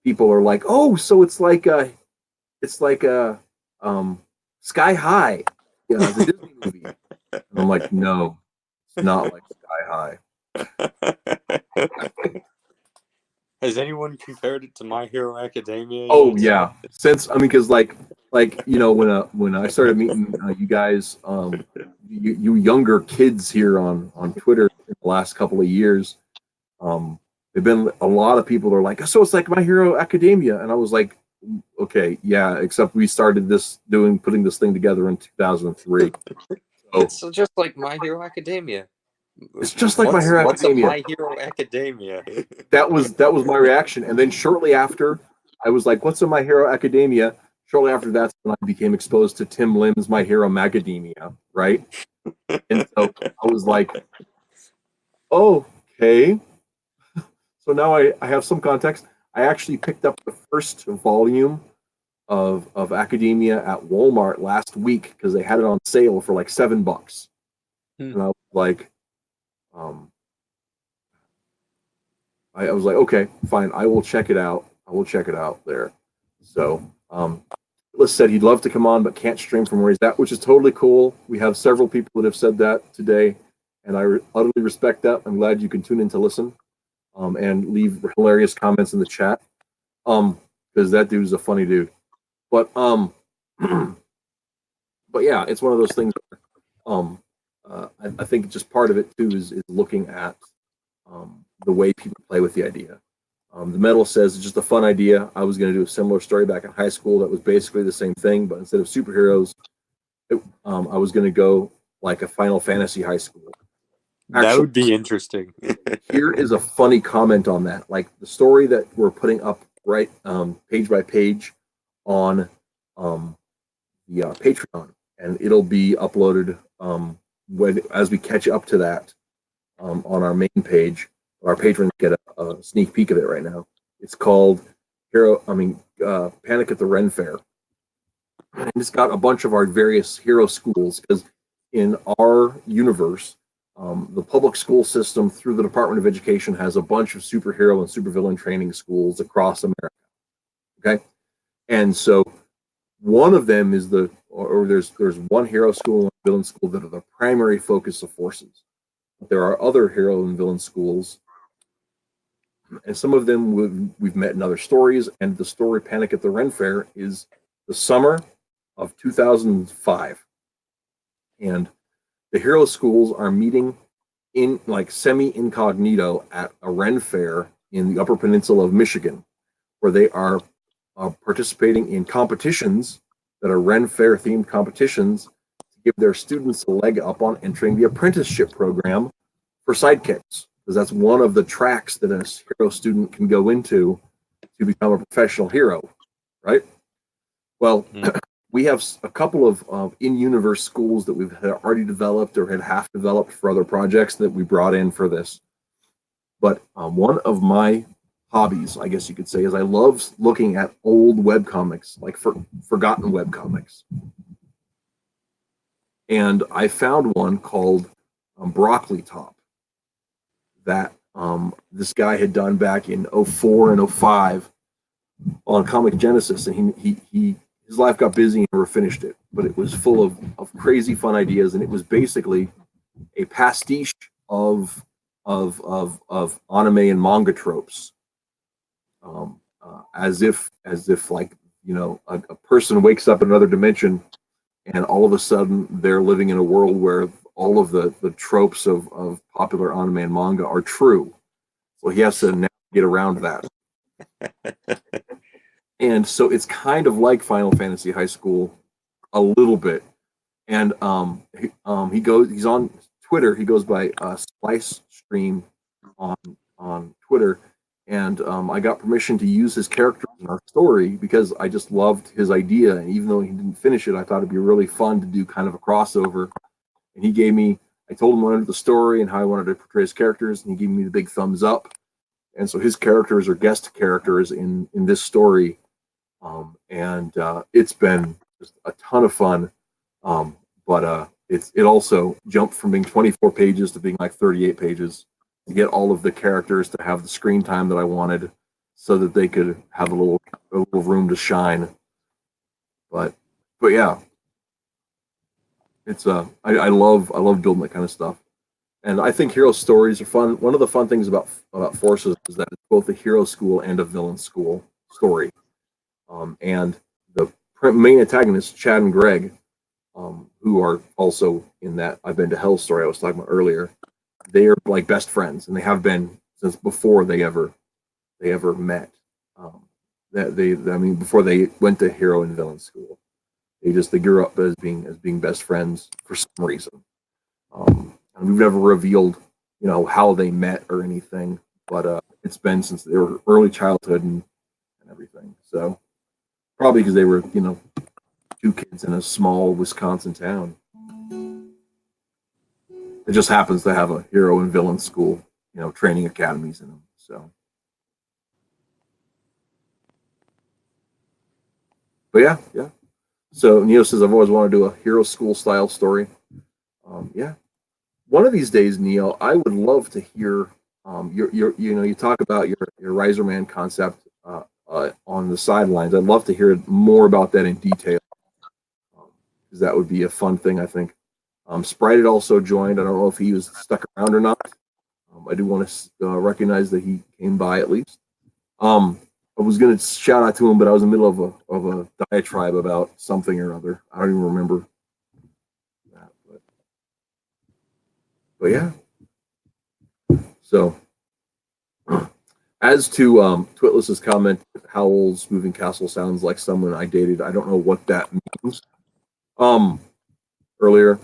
People are like, oh, so it's like a Sky High, the Disney movie. And I'm like, no, it's not like Sky High. Has anyone compared it to My Hero Academia? Oh yeah, because like when I started meeting you guys, you younger kids here on Twitter in the last couple of years, there've been a lot of people that are like, so it's like My Hero Academia, and I was like, okay, yeah, except we started putting this thing together in 2003. So, it's just like My Hero Academia. It's just like My Hero Academia. What's a My Hero Academia? That was my reaction, and then shortly after, I was like, "What's a My Hero Academia?" Shortly after, that's when I became exposed to Tim Lim's My Hero Macadamia, right? And so I was like, "Okay." So now I have some context. I actually picked up the first volume of Academia at Walmart last week because they had it on sale for like $7. And I was like, Um, I was like, okay, fine, I will check it out. I will check it out there. So, Liz said he'd love to come on, but can't stream from where he's at, which is totally cool. We have several people that have said that today, and I utterly respect that. I'm glad you can tune in to listen, and leave hilarious comments in the chat, because that dude's a funny dude. But but yeah, it's one of those things. Um, I think just part of it too is looking at the way people play with the idea. The metal says it's just a fun idea. I was going to do a similar story back in high school that was basically the same thing, but instead of superheroes, I was going to go like a Final Fantasy high school. That Actually, would be interesting. here is a funny comment on that. Like the story that we're putting up right page by page on the Patreon, and it'll be uploaded as we catch up to that on our main page. Our patrons get a sneak peek of it right now. It's called Panic at the Ren Fair. And it's got a bunch of our various hero schools because in our universe, the public school system through the Department of Education has a bunch of superhero and supervillain training schools across America. Okay, and so one of them is there's one hero school and one villain school that are the primary focus of forces. But there are other hero and villain schools, and some of them we've met in other stories. And the story Panic at the Ren Fair is the summer of 2005, and the hero schools are meeting in like semi-incognito at a Ren Fair in the Upper Peninsula of Michigan, where they are participating in competitions that are Ren Fair themed competitions to give their students a leg up on entering the apprenticeship program for sidekicks, because that's one of the tracks that a hero student can go into to become a professional hero, right? Well, we have a couple of in-universe schools that we've already developed or had half developed for other projects that we brought in for this. But one of my hobbies, I guess you could say, is I love looking at old webcomics, like forgotten webcomics. And I found one called Broccoli Top that this guy had done back in 04 and 05 on Comic Genesis, and he his life got busy and never finished it, but it was full of crazy fun ideas, and it was basically a pastiche of anime and manga tropes, as if like a person wakes up in another dimension, and all of a sudden they're living in a world where all of the tropes of popular anime and manga are true. So he has to navigate around that. And so it's kind of like Final Fantasy High School a little bit. And he's on Twitter. He goes by Splice Stream on Twitter. And I got permission to use his character in our story because I just loved his idea. And even though he didn't finish it, I thought it'd be really fun to do kind of a crossover. And I told him what I wanted the story and how I wanted to portray his characters, and he gave me the big thumbs up. And so his characters are guest characters in this story. And it's been just a ton of fun. But it also jumped from being 24 pages to being like 38 pages to get all of the characters to have the screen time that I wanted, so that they could have a little room to shine. But yeah, it's I love building that kind of stuff, and I think hero stories are fun. One of the fun things about Forces is that it's both a hero school and a villain school story. And the main antagonists, Chad and Greg, who are also in that I've Been to Hell story I was talking about earlier, they are like best friends, and they have been since before they ever met. Before they went to hero and villain school, they grew up as being best friends for some reason. And we've never revealed, how they met or anything, but it's been since their early childhood and everything. So probably because they were, two kids in a small Wisconsin town. It just happens to have a hero and villain school, training academies in them. So, but yeah. So Neo says I've always wanted to do a hero school style story. Yeah. one of these days, Neil, I would love to hear you talk about your Riser Man concept on the sidelines. I'd love to hear more about that in detail because that would be a fun thing, I think. Sprite had also joined. I don't know if he was stuck around or not. I do want to recognize that he came by at least. I was going to shout out to him, but I was in the middle of a diatribe about something or other. I don't even remember that, but yeah. So, as to Twitless's comment, Howl's moving castle sounds like someone I dated. I don't know what that means. Earlier,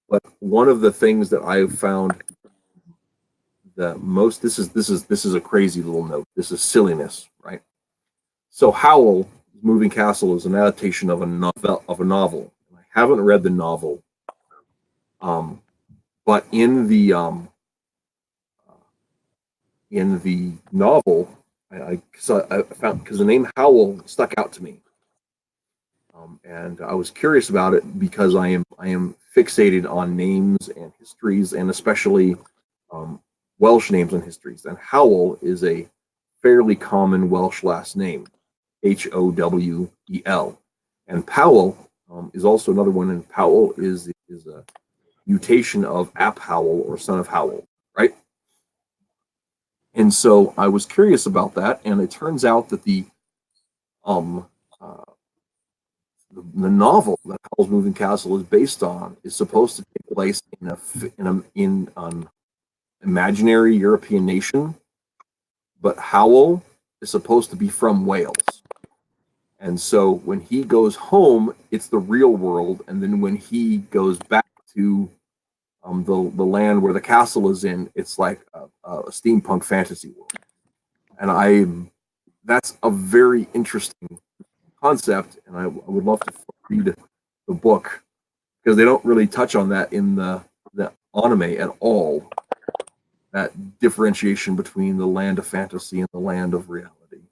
but one of the things that I have found the most this is a crazy little note. This is silliness, right? So Howl Moving Castle is an adaptation of a novel. I haven't read the novel, but in the novel, I found because the name Howl stuck out to me, and I was curious about it because I am fixated on names and histories, and especially um, Welsh names and histories. And Howell is a fairly common Welsh last name, Howel, and Powell is also another one. And Powell is a mutation of Ap Howell or son of Howell, right? And so I was curious about that, and it turns out that um, uh, the novel that Howl's Moving Castle is based on is supposed to take place in an imaginary European nation, but Howell is supposed to be from Wales. And so when he goes home, it's the real world, and then when he goes back to the land where the castle is in, it's like a steampunk fantasy world. And that's a very interesting concept, and I would love to read the book because they don't really touch on that in the anime at all. That differentiation between the land of fantasy and the land of reality.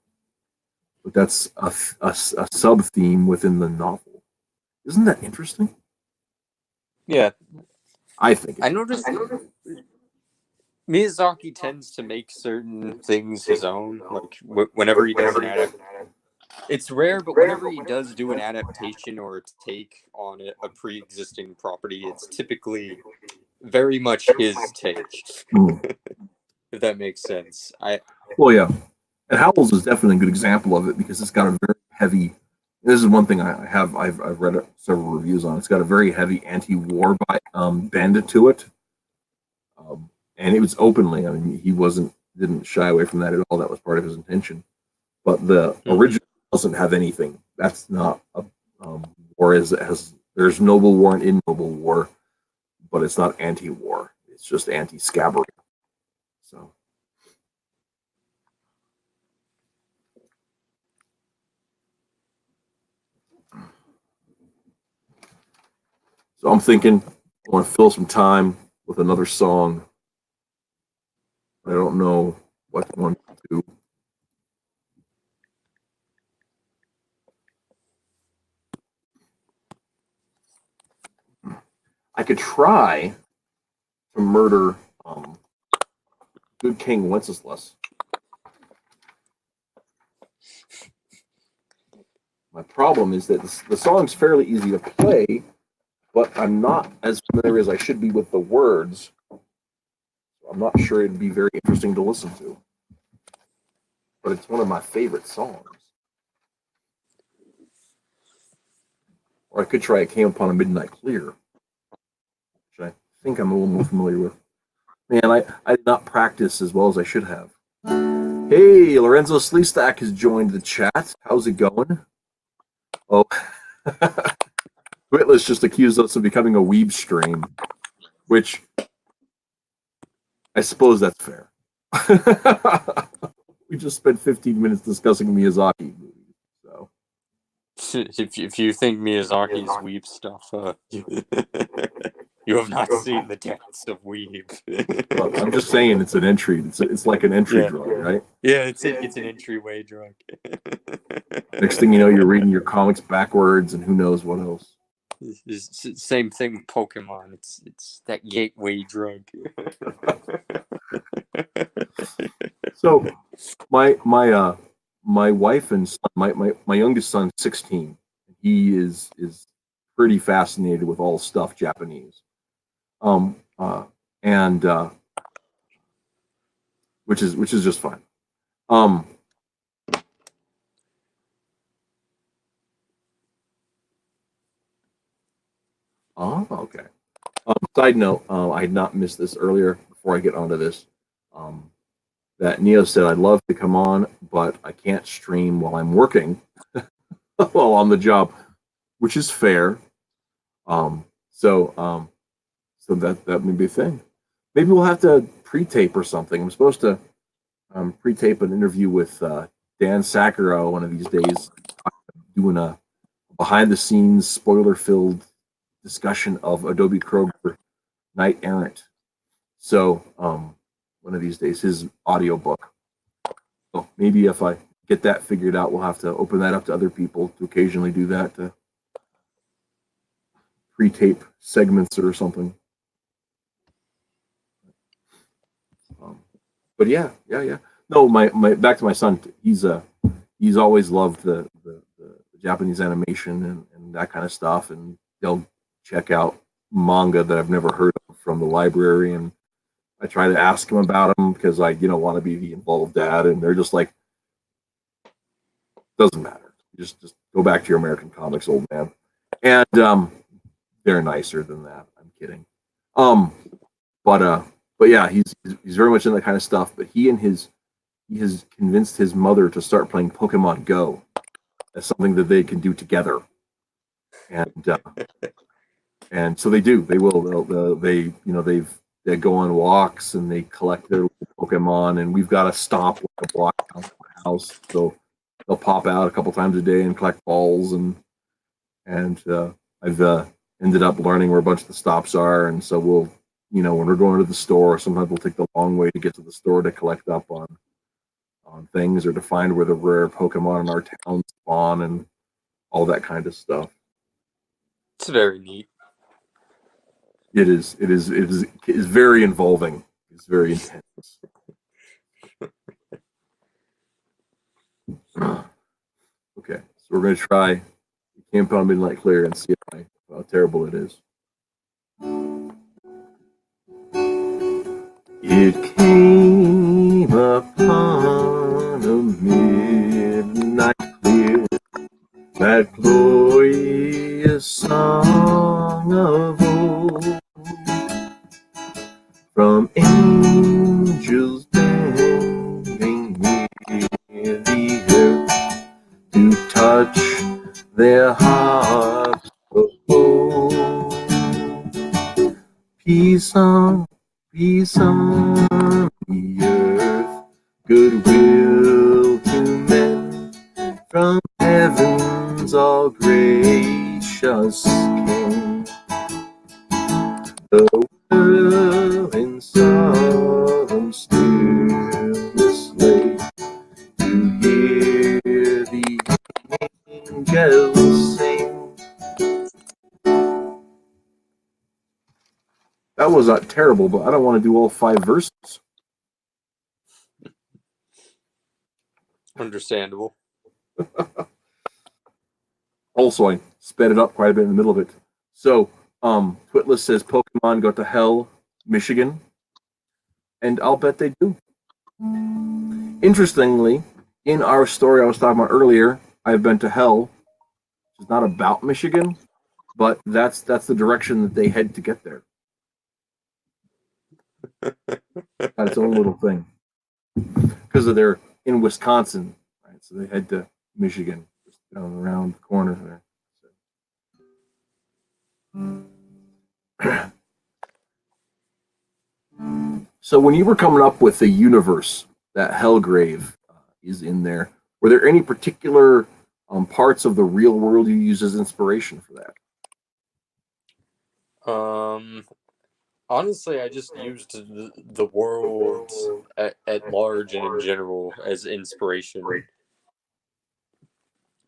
But that's a sub theme within the novel. Isn't that interesting? Yeah, I think I noticed Miyazaki tends to make certain things his own. Like whenever he does an it's rare, but whenever he does do an adaptation or a take on a pre-existing property, it's typically very much his take. If that makes sense. Well, yeah. And Howells is definitely a good example of it because it's got a very heavy. This is one thing I've read several reviews on. It's got a very heavy anti-war bend to it, and it was openly. I mean, he didn't shy away from that at all. That was part of his intention. But the original doesn't have anything. That's not a war. Has there's noble war and ignoble war, but it's not anti-war. It's just anti-scabbery. So. So I'm thinking I want to fill some time with another song. I don't know what one to do. I could try to murder Good King Wenceslas. My problem is that the song's fairly easy to play, but I'm not as familiar as I should be with the words. I'm not sure it'd be very interesting to listen to. But it's one of my favorite songs. Or I could try It Came Upon a Midnight Clear, which I think I'm a little more familiar with. Man, I did not practice as well as I should have. Hey, Lorenzo Sleestack has joined the chat. How's it going? Oh, Twitless just accused us of becoming a weeb stream, which I suppose that's fair. We just spent 15 minutes discussing Miyazaki movies. So, if you think Miyazaki's weeb stuff, you have not seen the depths of weeb. well, I'm just saying it's an entry. It's like an entry drug, right? Yeah, it's an entryway drug. Next thing you know, you're reading your comics backwards, and who knows what else. Same thing with Pokemon. It's that gateway drug. So my wife and son, my youngest son's 16. He is pretty fascinated with all stuff Japanese. Um and which is just fine. Um oh, okay. Side note, I had not missed this earlier before I get onto this. Um, that Neo said I'd love to come on, but I can't stream while I'm working while on the job, which is fair. Um, so so that may be a thing. Maybe we'll have to pre-tape or something. I'm supposed to pre-tape an interview with Dan Sakura one of these days, doing a behind-the-scenes, spoiler-filled discussion of Adobe Kroger Knight Errant. So one of these days, his audiobook. So maybe if I get that figured out, we'll have to open that up to other people to occasionally do that to pre-tape segments or something. But yeah. No, my back to my son. He's always loved the Japanese animation and that kind of stuff, and they'll check out manga that I've never heard of from the library, and I try to ask them about them because I want to be the involved dad, and they're just like, doesn't matter. Just go back to your American comics, old man. And they're nicer than that. I'm kidding. Um, but yeah, he's very much in that kind of stuff. But he has convinced his mother to start playing Pokemon Go as something that they can do together. And so they do. They will. They go on walks and they collect their Pokemon. And we've got a stop like a block from my house, so they'll pop out a couple times a day and collect balls. And I've ended up learning where a bunch of the stops are. And so we'll, when we're going to the store, sometimes we'll take the long way to get to the store to collect up on things or to find where the rare Pokemon in our town spawn and all that kind of stuff. It's very neat. It is very involving. It's very intense. Okay, so we're going to try Camp on Midnight Clear and see how terrible it is. It came upon a midnight clear, that glorious song of old, from angels bending near the earth to touch their hearts of gold. Peace on the earth, goodwill to men, from heaven's all gracious King. The world in solemn stillness lay, to hear the angels sing. That was not terrible, but I don't want to do all 5 verses. Understandable. Also, I sped it up quite a bit in the middle of it. So, Twitless says Pokemon go to hell, Michigan. And I'll bet they do. Interestingly, in our story I was talking about earlier, I've been to hell, which is not about Michigan, but that's the direction that they head to get there. Got its own little thing. Because they're in Wisconsin, right? So they head to Michigan, just down around the corner there. So when you were coming up with the universe that Hellgrave is in there, were there any particular parts of the real world you use as inspiration for that? Honestly, I just used the world at large and in general as inspiration.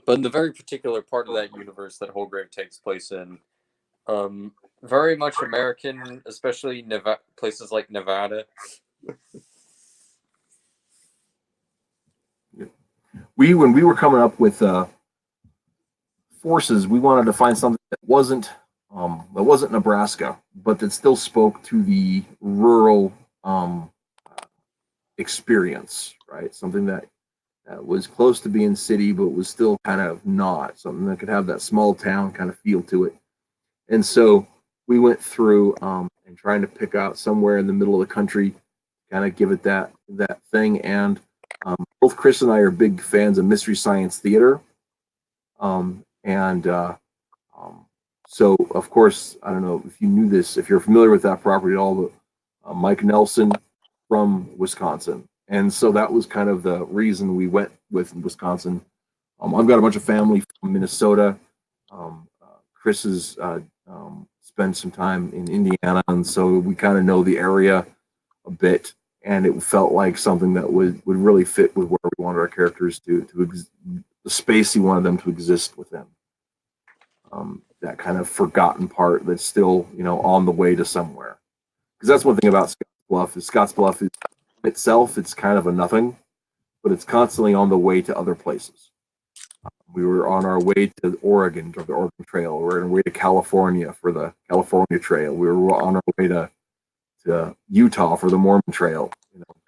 But in the very particular part of that universe that Holgrave takes place in, Very much American, especially places like Nevada. When we were coming up with forces, we wanted to find something that wasn't Nebraska, but that still spoke to the rural experience, right? Something that was close to being city, but was still kind of not. Something that could have that small town kind of feel to it. And so we went through and trying to pick out somewhere in the middle of the country, kind of give it that thing. And both Chris and I are big fans of Mystery Science Theater. And so, of course, I don't know if you knew this, if you're familiar with that property at all, but Mike Nelson from Wisconsin. And so that was kind of the reason we went with Wisconsin. I've got a bunch of family from Minnesota. Chris has spent some time in Indiana, and so we kind of know the area a bit. And it felt like something that would really fit with where we wanted our characters to the space he wanted them to exist within. That kind of forgotten part that's still, on the way to somewhere. Because that's one thing about Scotts Bluff is itself, it's kind of a nothing, but it's constantly on the way to other places. We were on our way to Oregon for the Oregon Trail. We were on our way to California for the California Trail. We were on our way to Utah for the Mormon Trail.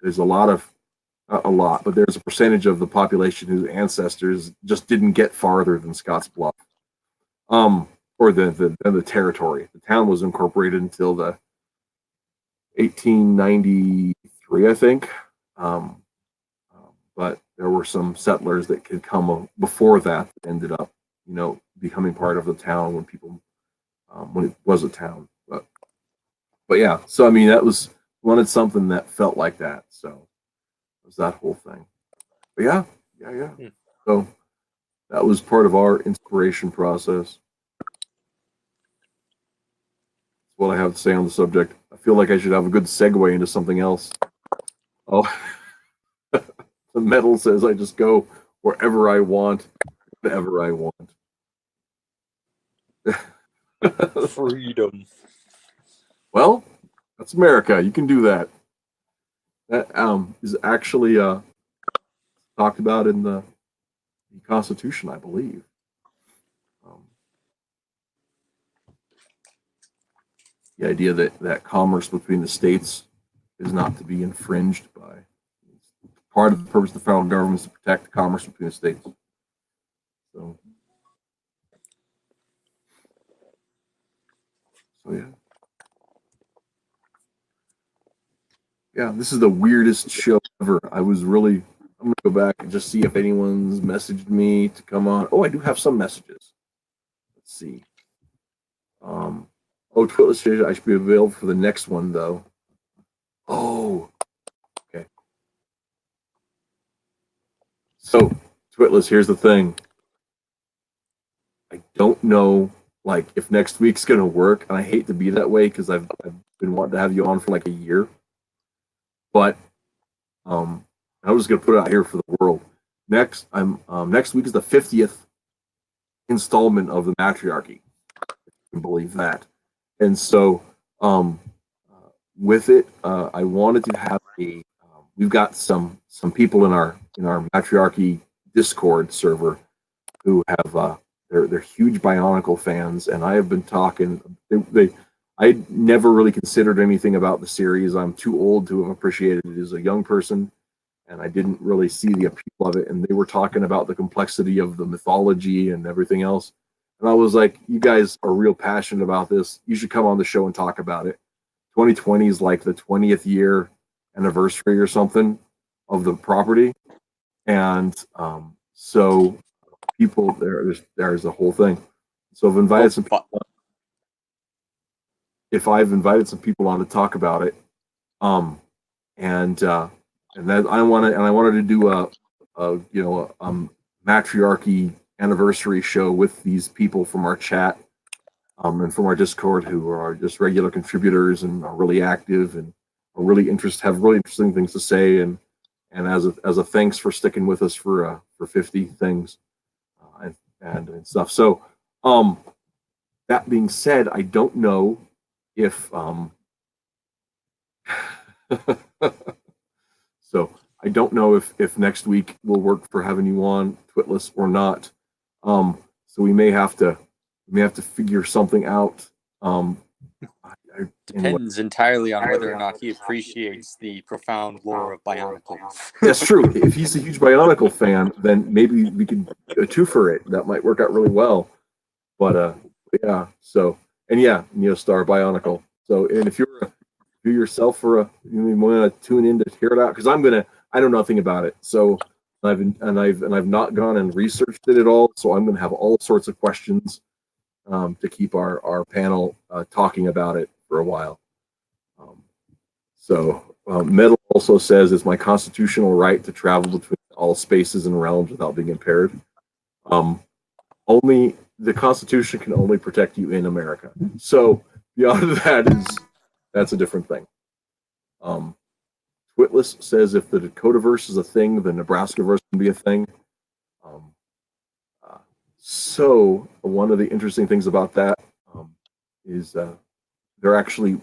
There's a lot, but there's a percentage of the population whose ancestors just didn't get farther than Scotts Bluff, or the territory. The town was incorporated until the 1893, I think. But there were some settlers that could come before that ended up, becoming part of the town when it was a town. But yeah, so I mean, wanted something that felt like that. So it was that whole thing. But yeah. So that was part of our inspiration process. That's what I have to say on the subject. I feel like I should have a good segue into something else. Oh, the metal says I just go wherever I want, whenever I want. Freedom. Well, that's America. You can do that. That is actually talked about in the Constitution, I believe. The idea that commerce between the states is not to be infringed by. Part of the purpose of the federal government is to protect the commerce between the states. So yeah. Yeah, this is the weirdest show ever. I'm gonna go back and just see if anyone's messaged me to come on. Oh, I do have some messages. Let's see. Twitless, I should be available for the next one though. Oh, okay. So, Twitless, here's the thing. I don't know, like, if next week's gonna work, and I hate to be that way because I've been wanting to have you on for like a year. But I'm just gonna put it out here for the world. Next week is the 50th installment of the Mattriarchy. If you can believe that. And so, with it, I wanted to have we've got some people in our Mattriarchy Discord server who have they're huge Bionicle fans, and I have been talking. I never really considered anything about the series. I'm too old to have appreciated it as a young person, and I didn't really see the appeal of it. And they were talking about the complexity of the mythology and everything else. And I was like, you guys are real passionate about this. You should come on the show and talk about it. 2020 is like the 20th year anniversary or something of the property. And so people, there's a whole thing. So I've invited some people. If I've invited some people on to talk about it, and that I wanted to do a Mattriarchy anniversary show with these people from our chat, and from our Discord, who are just regular contributors and are really active and are have really interesting things to say, and as a thanks for sticking with us for 50 things, and stuff. So That being said, I don't know if so I don't know if next week will work for having you on Twitless or not. So we may have to figure something out. Anyway, Depends entirely on whether or not he appreciates the profound lore of Bionicle. that's true. If he's a huge Bionicle fan, then maybe we could twofer it. That might work out really well. But yeah. So and yeah, Neostar Bionicle. So and if you yourself for you want to tune in to hear it out because I know nothing about it. So I've not gone and researched it at all. So I'm gonna have all sorts of questions to keep our panel talking about it for a while. Um, Metal also says it's my constitutional right to travel between all spaces and realms without being impaired. Um, only the Constitution can only protect you in America. So beyond that's a different thing. Um, Twitless says if the Dakotaverse is a thing, the Nebraskaverse can be a thing. Um, so one of the interesting things about that is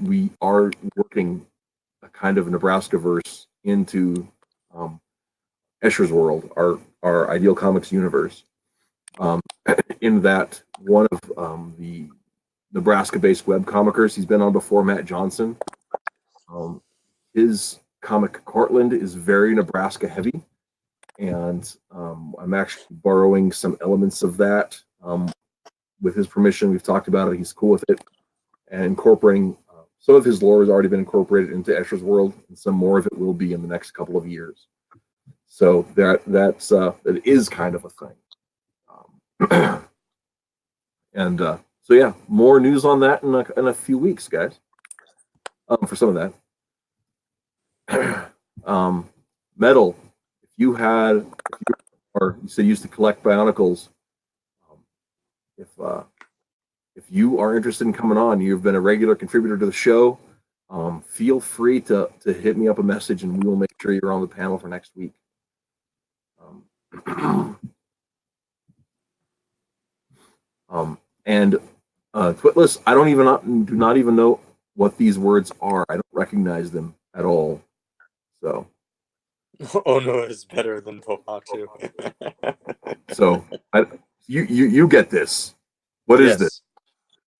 we are working a kind of Nebraskaverse into Escher's world, our Ideal Comics universe. In that one of the Nebraska-based webcomickers he's been on before, Matt Johnson, his comic Cortland is very Nebraska heavy, and I'm actually borrowing some elements of that with his permission. We've talked about it; he's cool with it, and incorporating some of his lore has already been incorporated into Escher's world, and some more of it will be in the next couple of years. So that is kind of a thing. And so yeah, more news on that in a few weeks, guys. For some of that, Metal. If you said you used to collect Bionicles, um, if you are interested in coming on, you've been a regular contributor to the show. Feel free to hit me up a message, and we will make sure you're on the panel for next week. And Twitless, I do not even know what these words are. I don't recognize them at all. So Ono is better than Pohatu. so you get this. What is this?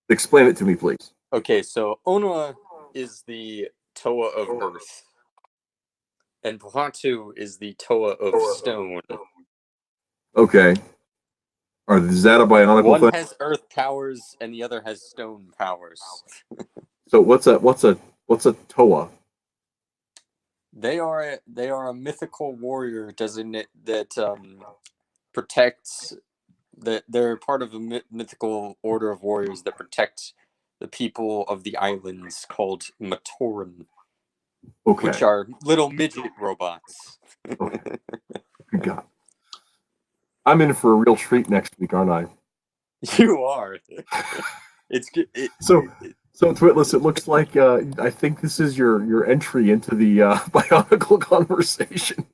Explain it to me, please. Okay, so Ono is the Toa of Earth, and Pohatu is the Toa of Stone. Okay. Is that a Bionicle One thing? has Earth powers, and the other has Stone powers. So what's a Toa? They are a mythical warrior designate that protects. They're part of a mythical order of warriors that protect the people of the islands called Matoran, Okay. which are little midget robots. Okay. Good God. I'm in for a real treat next week, aren't I? You are. It's good. So Twitless, it looks like I think this is your entry into the Bionicle conversation.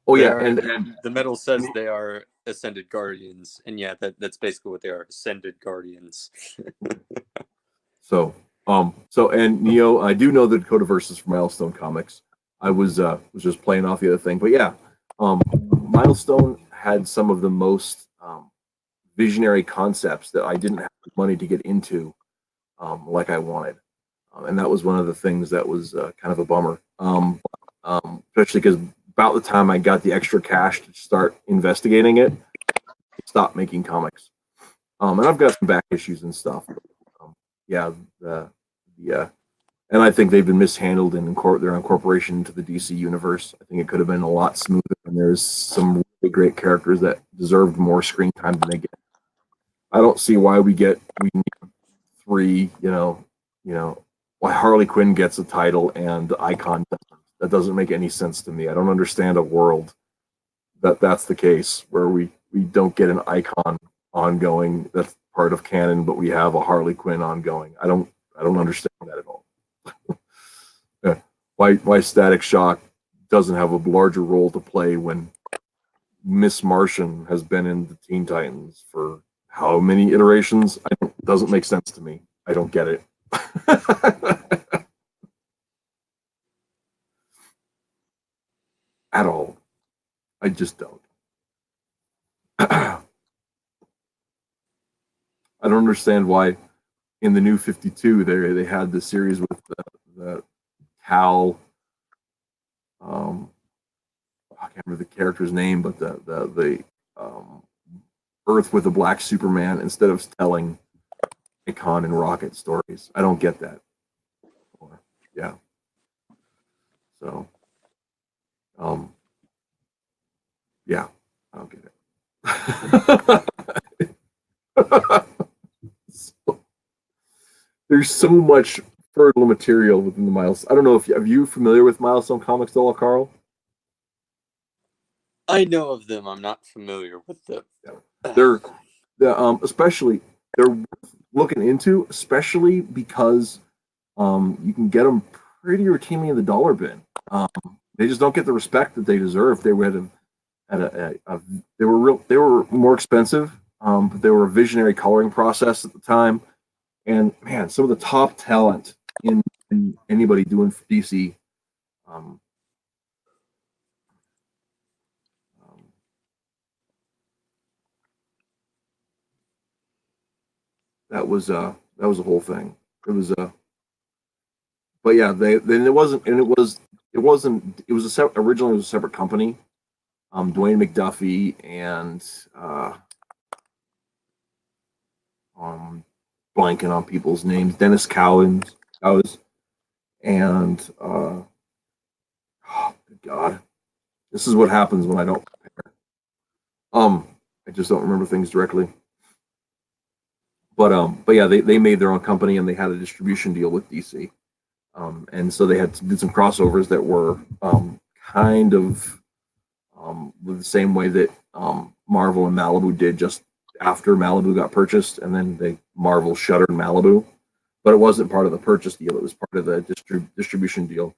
Oh yeah, and the metal says they are ascended guardians, and yeah, that's basically what they are, ascended guardians. So and Neo, I do know the Dakotaverse is from Milestone Comics. I was just playing off the other thing, but yeah, Milestone had some of the most visionary concepts that I didn't have the money to get into, like I wanted, and that was one of the things that was kind of a bummer, especially because about the time I got the extra cash to start investigating it, I stopped making comics, and I've got some back issues and stuff. But, yeah, and I think they've been mishandled in their incorporation into the DC universe. I think it could have been a lot smoother, and there's some really great characters that deserved more screen time than they get. I don't see why we need three, why Harley Quinn gets a title and Icon doesn't. That doesn't make any sense to me. I don't understand a world that's the case where we don't get an Icon ongoing that's part of canon, but we have a Harley Quinn ongoing. I don't understand that at all. Why Static Shock doesn't have a larger role to play when Miss Martian has been in the Teen Titans for how many iterations? Doesn't make sense to me. I don't get it. At all. I just don't. I don't understand why in the New 52 they had the series with the Cal. I can't remember the character's name, but the Earth with a black Superman instead of telling Icon and Rocket stories. I don't get that. Yeah. So, yeah, I don't get it. So, there's so much fertile material within the Miles. I don't know if are you familiar with Milestone Comics at all, Carl? I know of them. I'm not familiar with them. Yeah. Especially they're worth looking into, especially because you can get them pretty routinely in the dollar bin. They just don't get the respect that they deserve. They were they were more expensive, but they were a visionary coloring process at the time. And man, some of the top talent in anybody doing for DC. That was a whole thing. It was but yeah, then it wasn't, and it wasn't. It was originally it was a separate company. Dwayne McDuffie and blanking on people's names. Dennis Cowens, and oh good God, this is what happens when I don't prepare. I just don't remember things directly. But yeah, they made their own company and they had a distribution deal with DC. And so they did some crossovers that were kind of the same way that Marvel and Malibu did just after Malibu got purchased, and then Marvel shuttered Malibu, but it wasn't part of the purchase deal; it was part of the distribution deal.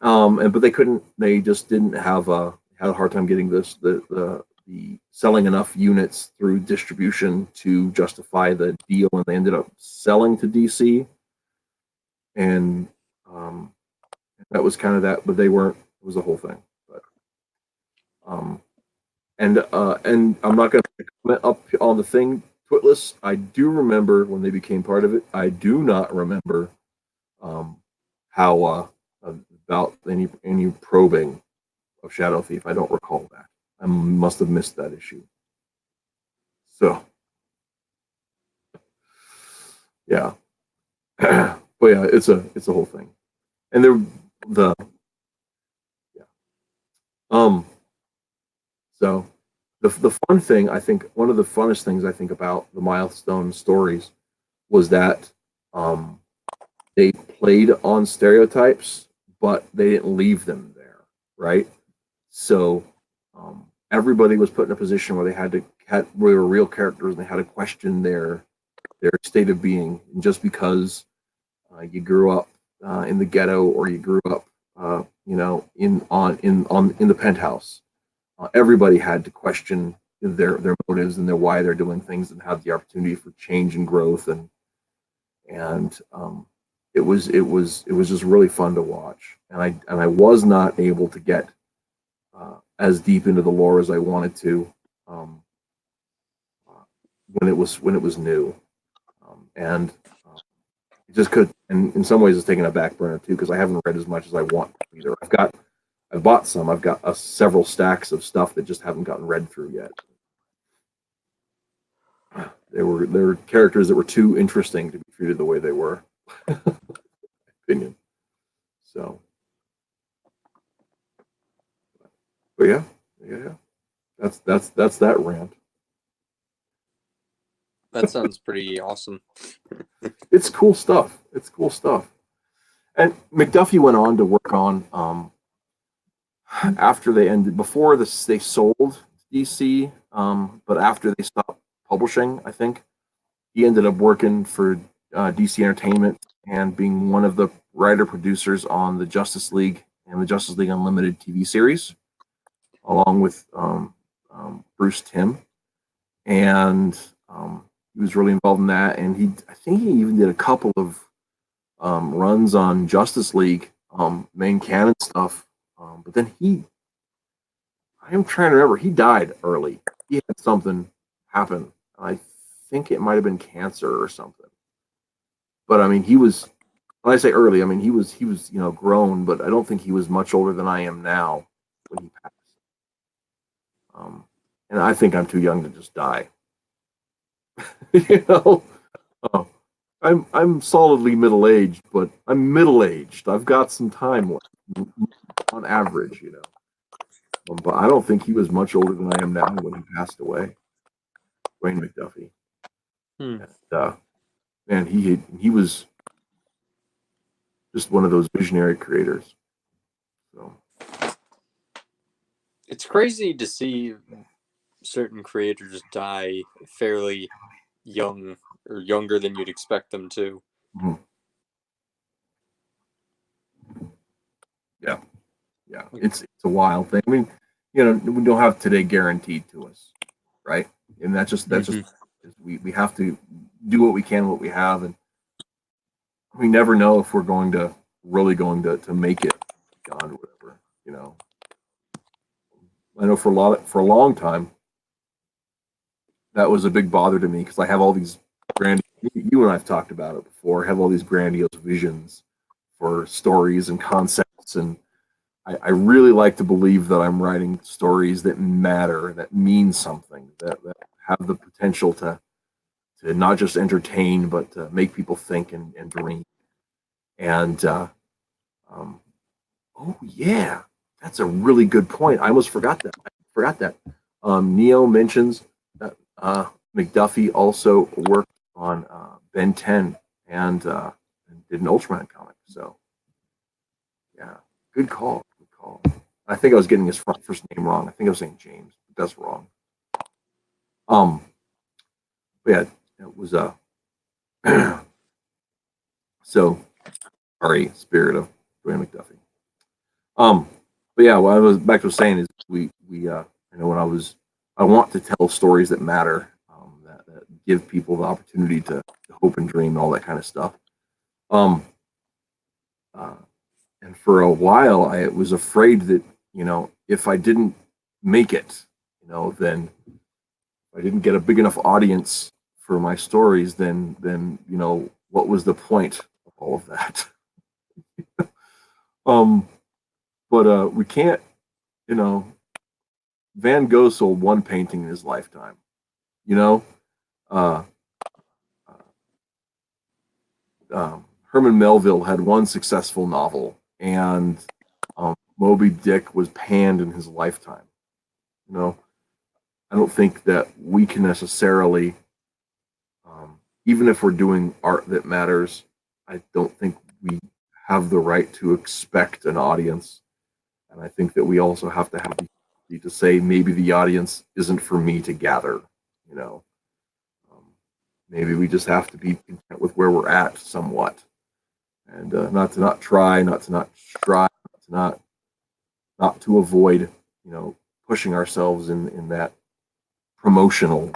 But they just didn't had a hard time getting the selling enough units through distribution to justify the deal, and they ended up selling to DC, and that was kind of that. But they weren't. It was the whole thing. But and I'm not going to comment up on the thing, Twitless. I do remember when they became part of it. I do not remember how about any probing of Shadow Thief. I don't recall that. I must have missed that issue. So, yeah, but yeah, it's a whole thing, and yeah. So the fun thing I think one of the funnest things I think about the Milestone stories was that they played on stereotypes, but they didn't leave them there, right? So everybody was put in a position where where they were real characters and they had to question their state of being. And just because you grew up in the ghetto or you grew up, in the penthouse, everybody had to question their motives and their why they're doing things and have the opportunity for change and growth and it was just really fun to watch, and I was not able to get as deep into the lore as I wanted to when it was new, and it just could. And in some ways, it's taken a back burner too because I haven't read as much as I want to either. I've bought some. I've got several stacks of stuff that just haven't gotten read through yet. There were characters that were too interesting to be treated the way they were. Opinion. So, but yeah. That's that rant. That sounds pretty awesome. It's cool stuff. And McDuffie went on to work on after they ended before this they sold DC, but after they stopped publishing, I think he ended up working for DC Entertainment and being one of the writer producers on the Justice League and the Justice League Unlimited TV series. along with Bruce Timm, and he was really involved in that. And I think he even did a couple of runs on Justice League main canon stuff. But then I am trying to remember, he died early. He had something happen. I think it might have been cancer or something. But I mean, when I say early, I mean he was grown, but I don't think he was much older than I am now when he passed. Um, and I think I'm too young to just die. you know, uh, I'm solidly middle aged, but I'm middle aged. I've got some time left on average, But I don't think he was much older than I am now when he passed away. Wayne McDuffie. Hmm. And, man, he was just one of those visionary creators. So It's crazy to see certain creators die fairly young or younger than you'd expect them to. mhm. Yeah, it's a wild thing. I mean, we don't have today guaranteed to us, right? And that's just we have to do what we can, what we have, and we never know if we're really going to make it beyond whatever. I know for a long time that was a big bother to me because I have all these grand. You and I've talked about it before. I have all these grandiose visions for stories and concepts, and I really like to believe that I'm writing stories that matter, that mean something, that have the potential to not just entertain, but to make people think and dream. And um, oh yeah, that's a really good point. I almost forgot that. Neo mentions that McDuffie also worked on Ben 10 and did an Ultraman comic. So yeah, good call. Good call. I think I was getting his first name wrong. I think I was saying James, but that's wrong. But yeah, it was so sorry, spirit of Dwayne McDuffie. But yeah, what I was back to saying is when I want to tell stories that matter, that give people the opportunity to hope and dream and all that kind of stuff. Um, uh, and for a while, I was afraid that if I didn't make it, then if I didn't get a big enough audience for my stories, then what was the point of all of that? um, but we can't, you know, Van Gogh sold one painting in his lifetime. You know, uh, Herman Melville had one successful novel, and Moby Dick was panned in his lifetime. You know, I don't think that we can necessarily, even if we're doing art that matters, I don't think we have the right to expect an audience. And I think that we also have to have the ability to say maybe the audience isn't for me to gather. You know, um, maybe we just have to be content with where we're at somewhat, and not to not try, not to not strive, not to avoid, pushing ourselves in that promotional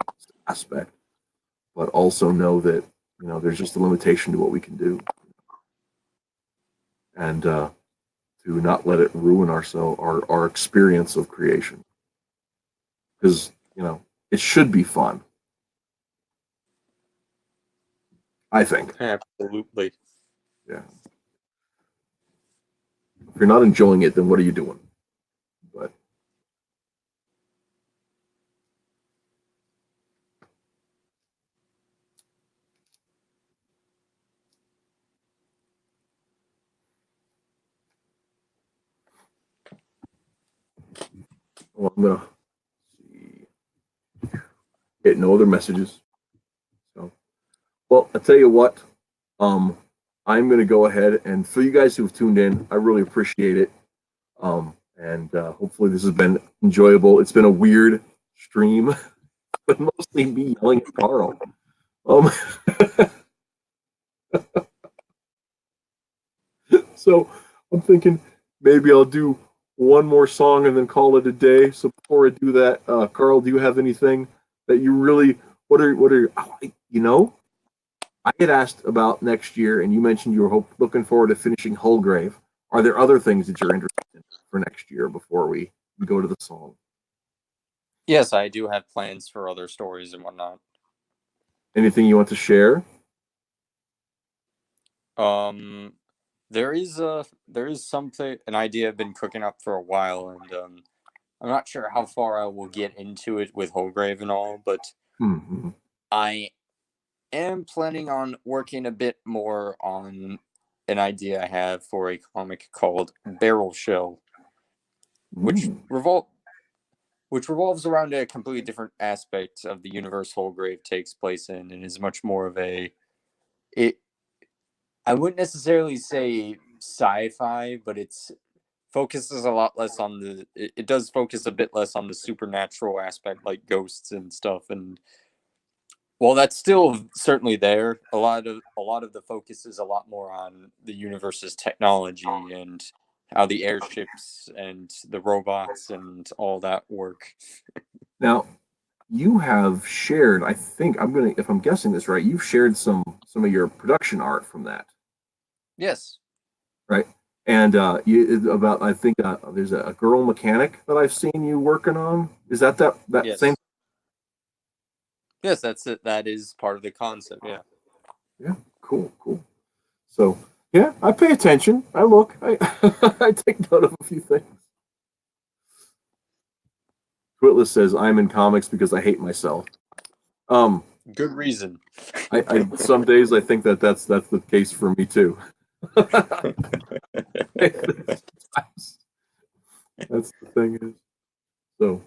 aspect, but also know that there's just a limitation to what we can do, and to not let it ruin our experience of creation, because it should be fun. I think. Absolutely. Yeah. If you're not enjoying it, then what are you doing? But well, I'm gonna see. Get no other messages. So, well, I tell you what. Um, I'm gonna go ahead and for you guys who've tuned in, I really appreciate it. And hopefully this has been enjoyable. It's been a weird stream, but mostly me yelling at Carl. Um, so I'm thinking maybe I'll do one more song and then call it a day. So before I do that, Carl, do you have anything that you really? What are you know? I had asked about next year, and you mentioned you were looking forward to finishing Hullgrave. Are there other things that you're interested in for next year before we go to the song? Yes, I do have plans for other stories and whatnot. Anything you want to share? Um, there is something an idea I've been cooking up for a while, and I'm not sure how far I will get into it with Holgrave and all, but Mm-hmm. I am planning on working a bit more on an idea I have for a comic called Barrel Shell, which Mm. revol which revolves around a completely different aspect of the universe Holgrave takes place in, and is much more of a it. I wouldn't necessarily say sci-fi, but it's focuses a lot less on it does focus a bit less on the supernatural aspect, like ghosts and stuff, and well, that's still certainly there. A lot of the focus is a lot more on the universe's technology and how the airships and the robots and all that work. Now, you have shared. I think I'm gonna, if I'm guessing this right, you've shared some of your production art from that, Yes, right? And about I think there's a girl mechanic that I've seen you working on. Is that same? yes, yes. That's it. That is part of the concept. Yeah. Yeah, cool, cool. So yeah, I pay attention. I look. I I take note of a few things. Twitless says I'm in comics because I hate myself. Um, Good reason. I some days I think that's the case for me too. That's the thing is. So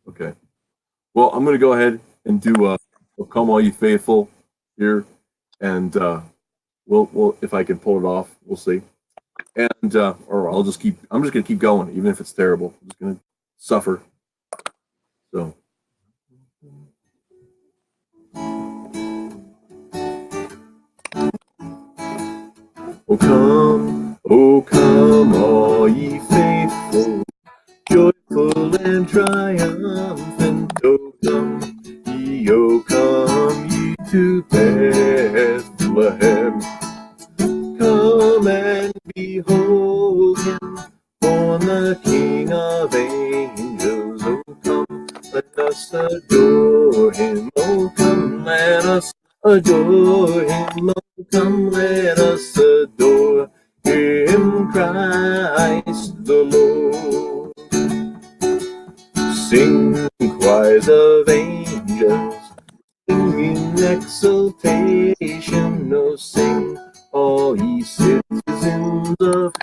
okay. Well, I'm gonna go ahead and do "Oh Come All You Faithful" here, and we'll if I can pull it off, we'll see. And or I'll just keep. I'm just gonna keep going, even if it's terrible. I'm just gonna suffer. So. O come, all ye faithful, joyful and triumphant. O come ye to Bethlehem. Come and behold him, born the King of angels. O come, let us adore him. O come, let us adore him. O come, let us adore him, Christ the Lord. Sing choirs of angels, sing in exultation. Oh, sing all ye citizens of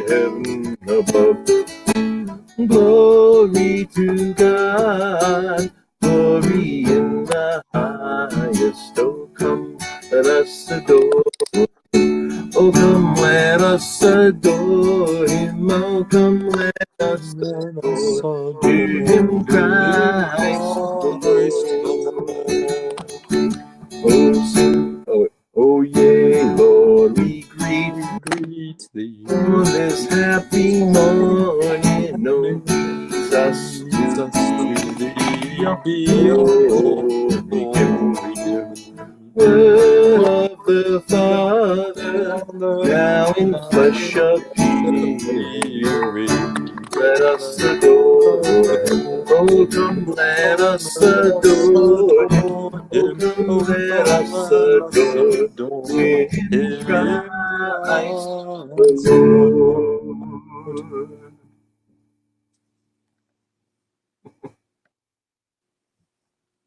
heaven above. Glory to God, glory in the highest. Oh, come, let us adore. Oh, come, let us adore him. Oh, come, let us adore him, Christ the Lord. Oh, sing, oh, yea, Lord, we greet Thee. on this happy morning. Oh, Jesus, to thee, oh, we give word of the Father, now in flesh appearing. Let us adore him. Oh, come, let us adore him. Oh, come, let us adore him, Christ the Lord.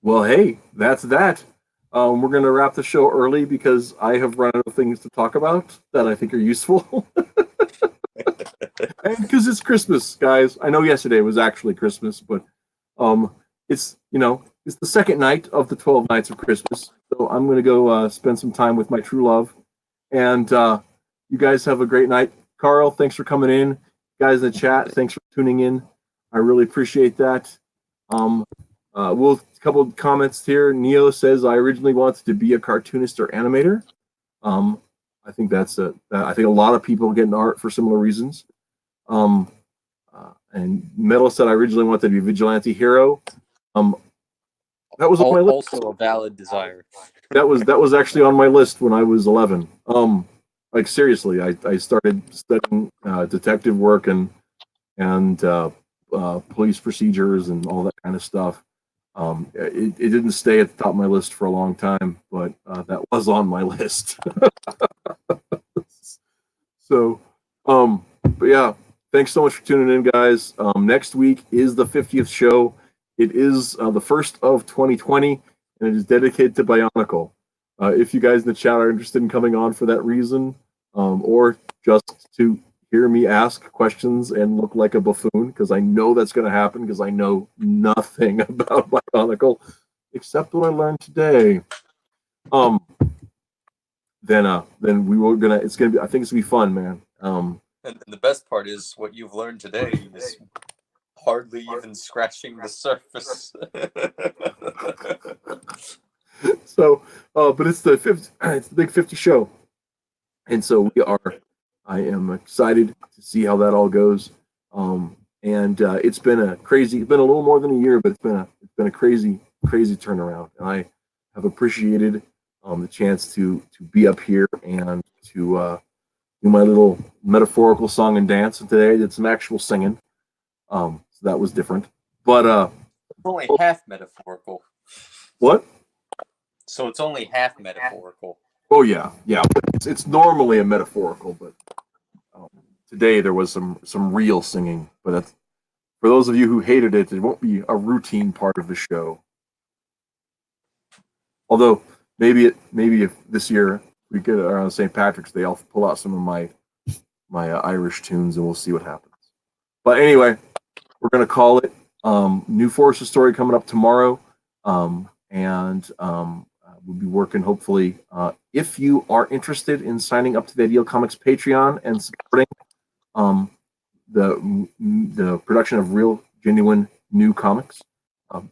Well, hey, that's that. We're going to wrap the show early because I have run out of things to talk about that I think are useful. And because it's Christmas, guys. I know yesterday was actually Christmas, but um, it's the second night of the 12 nights of Christmas. So I'm going to go spend some time with my true love. And you guys have a great night. Carl, thanks for coming in. Guys in the chat, thanks for tuning in. I really appreciate that. Um, we'll a couple of comments here. Neo says I originally wanted to be a cartoonist or animator. Um, I think I think a lot of people get into art for similar reasons. And Metal said I originally wanted to be a vigilante hero. That was on my list. Also a valid desire. That was actually on my list when I was 11. Like seriously, I started studying detective work and police procedures and all that kind of stuff. It didn't stay at the top of my list for a long time, but that was on my list. So, but yeah, thanks so much for tuning in, guys. Next week is the 50th show. It is the first of 2020, and it is dedicated to Bionicle. If you guys in the chat are interested in coming on for that reason, or just to hear me ask questions and look like a buffoon, because I know that's going to happen, because I know nothing about Bionicle except what I learned today. Then we were gonna. It's gonna be. I think it's gonna be fun, man. And the best part is what you've learned today is hardly even scratching the surface. So, but it's the 50. It's the big 50 show, and so we are. I am excited to see how that all goes. And it's been a crazy. It's been a little more than a year, but it's been a crazy turnaround, and I have appreciated the chance to be up here and to do my little metaphorical song and dance. And today I did some actual singing, so that was different. But only half metaphorical. What? So it's only half metaphorical. Oh yeah. It's normally a metaphorical, but today there was some real singing. But that's, for those of you who hated it, it won't be a routine part of the show. Although maybe if this year we get around St. Patrick's Day, I'll pull out some of my Irish tunes and we'll see what happens. But anyway, we're gonna call it. New Forces story coming up tomorrow, and we'll be working hopefully. If you are interested in signing up to the Ideal Comics Patreon and supporting the production of real, genuine new comics,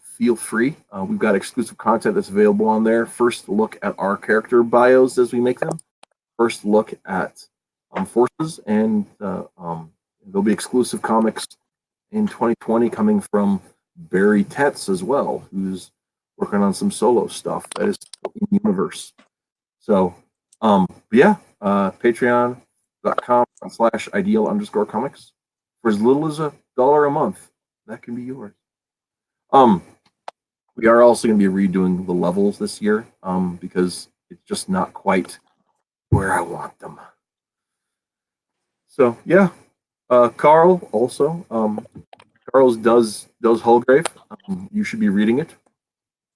feel free. We've got exclusive content that's available on there. First look at our character bios as we make them. First look at forces, and there'll be exclusive comics in 2020 coming from Barry Tetz as well, who's working on some solo stuff that is in the universe. So, yeah, patreon.com/ideal_comics. For as little as $1 a month, that can be yours. We are also going to be redoing the levels this year, because it's just not quite where I want them. So yeah, Carl also. Carl's does Hullgrave. You should be reading it.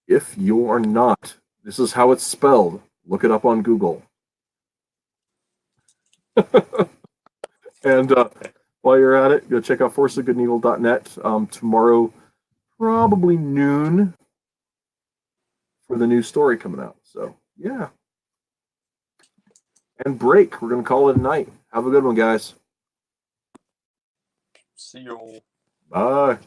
If you are not, this is how it's spelled. Look it up on Google. And while you're at it, go check out forceofgoodandevil.net tomorrow, probably noon, for the new story coming out. So yeah. And break. We're gonna call it a night. Have a good one, guys. See you all. Bye.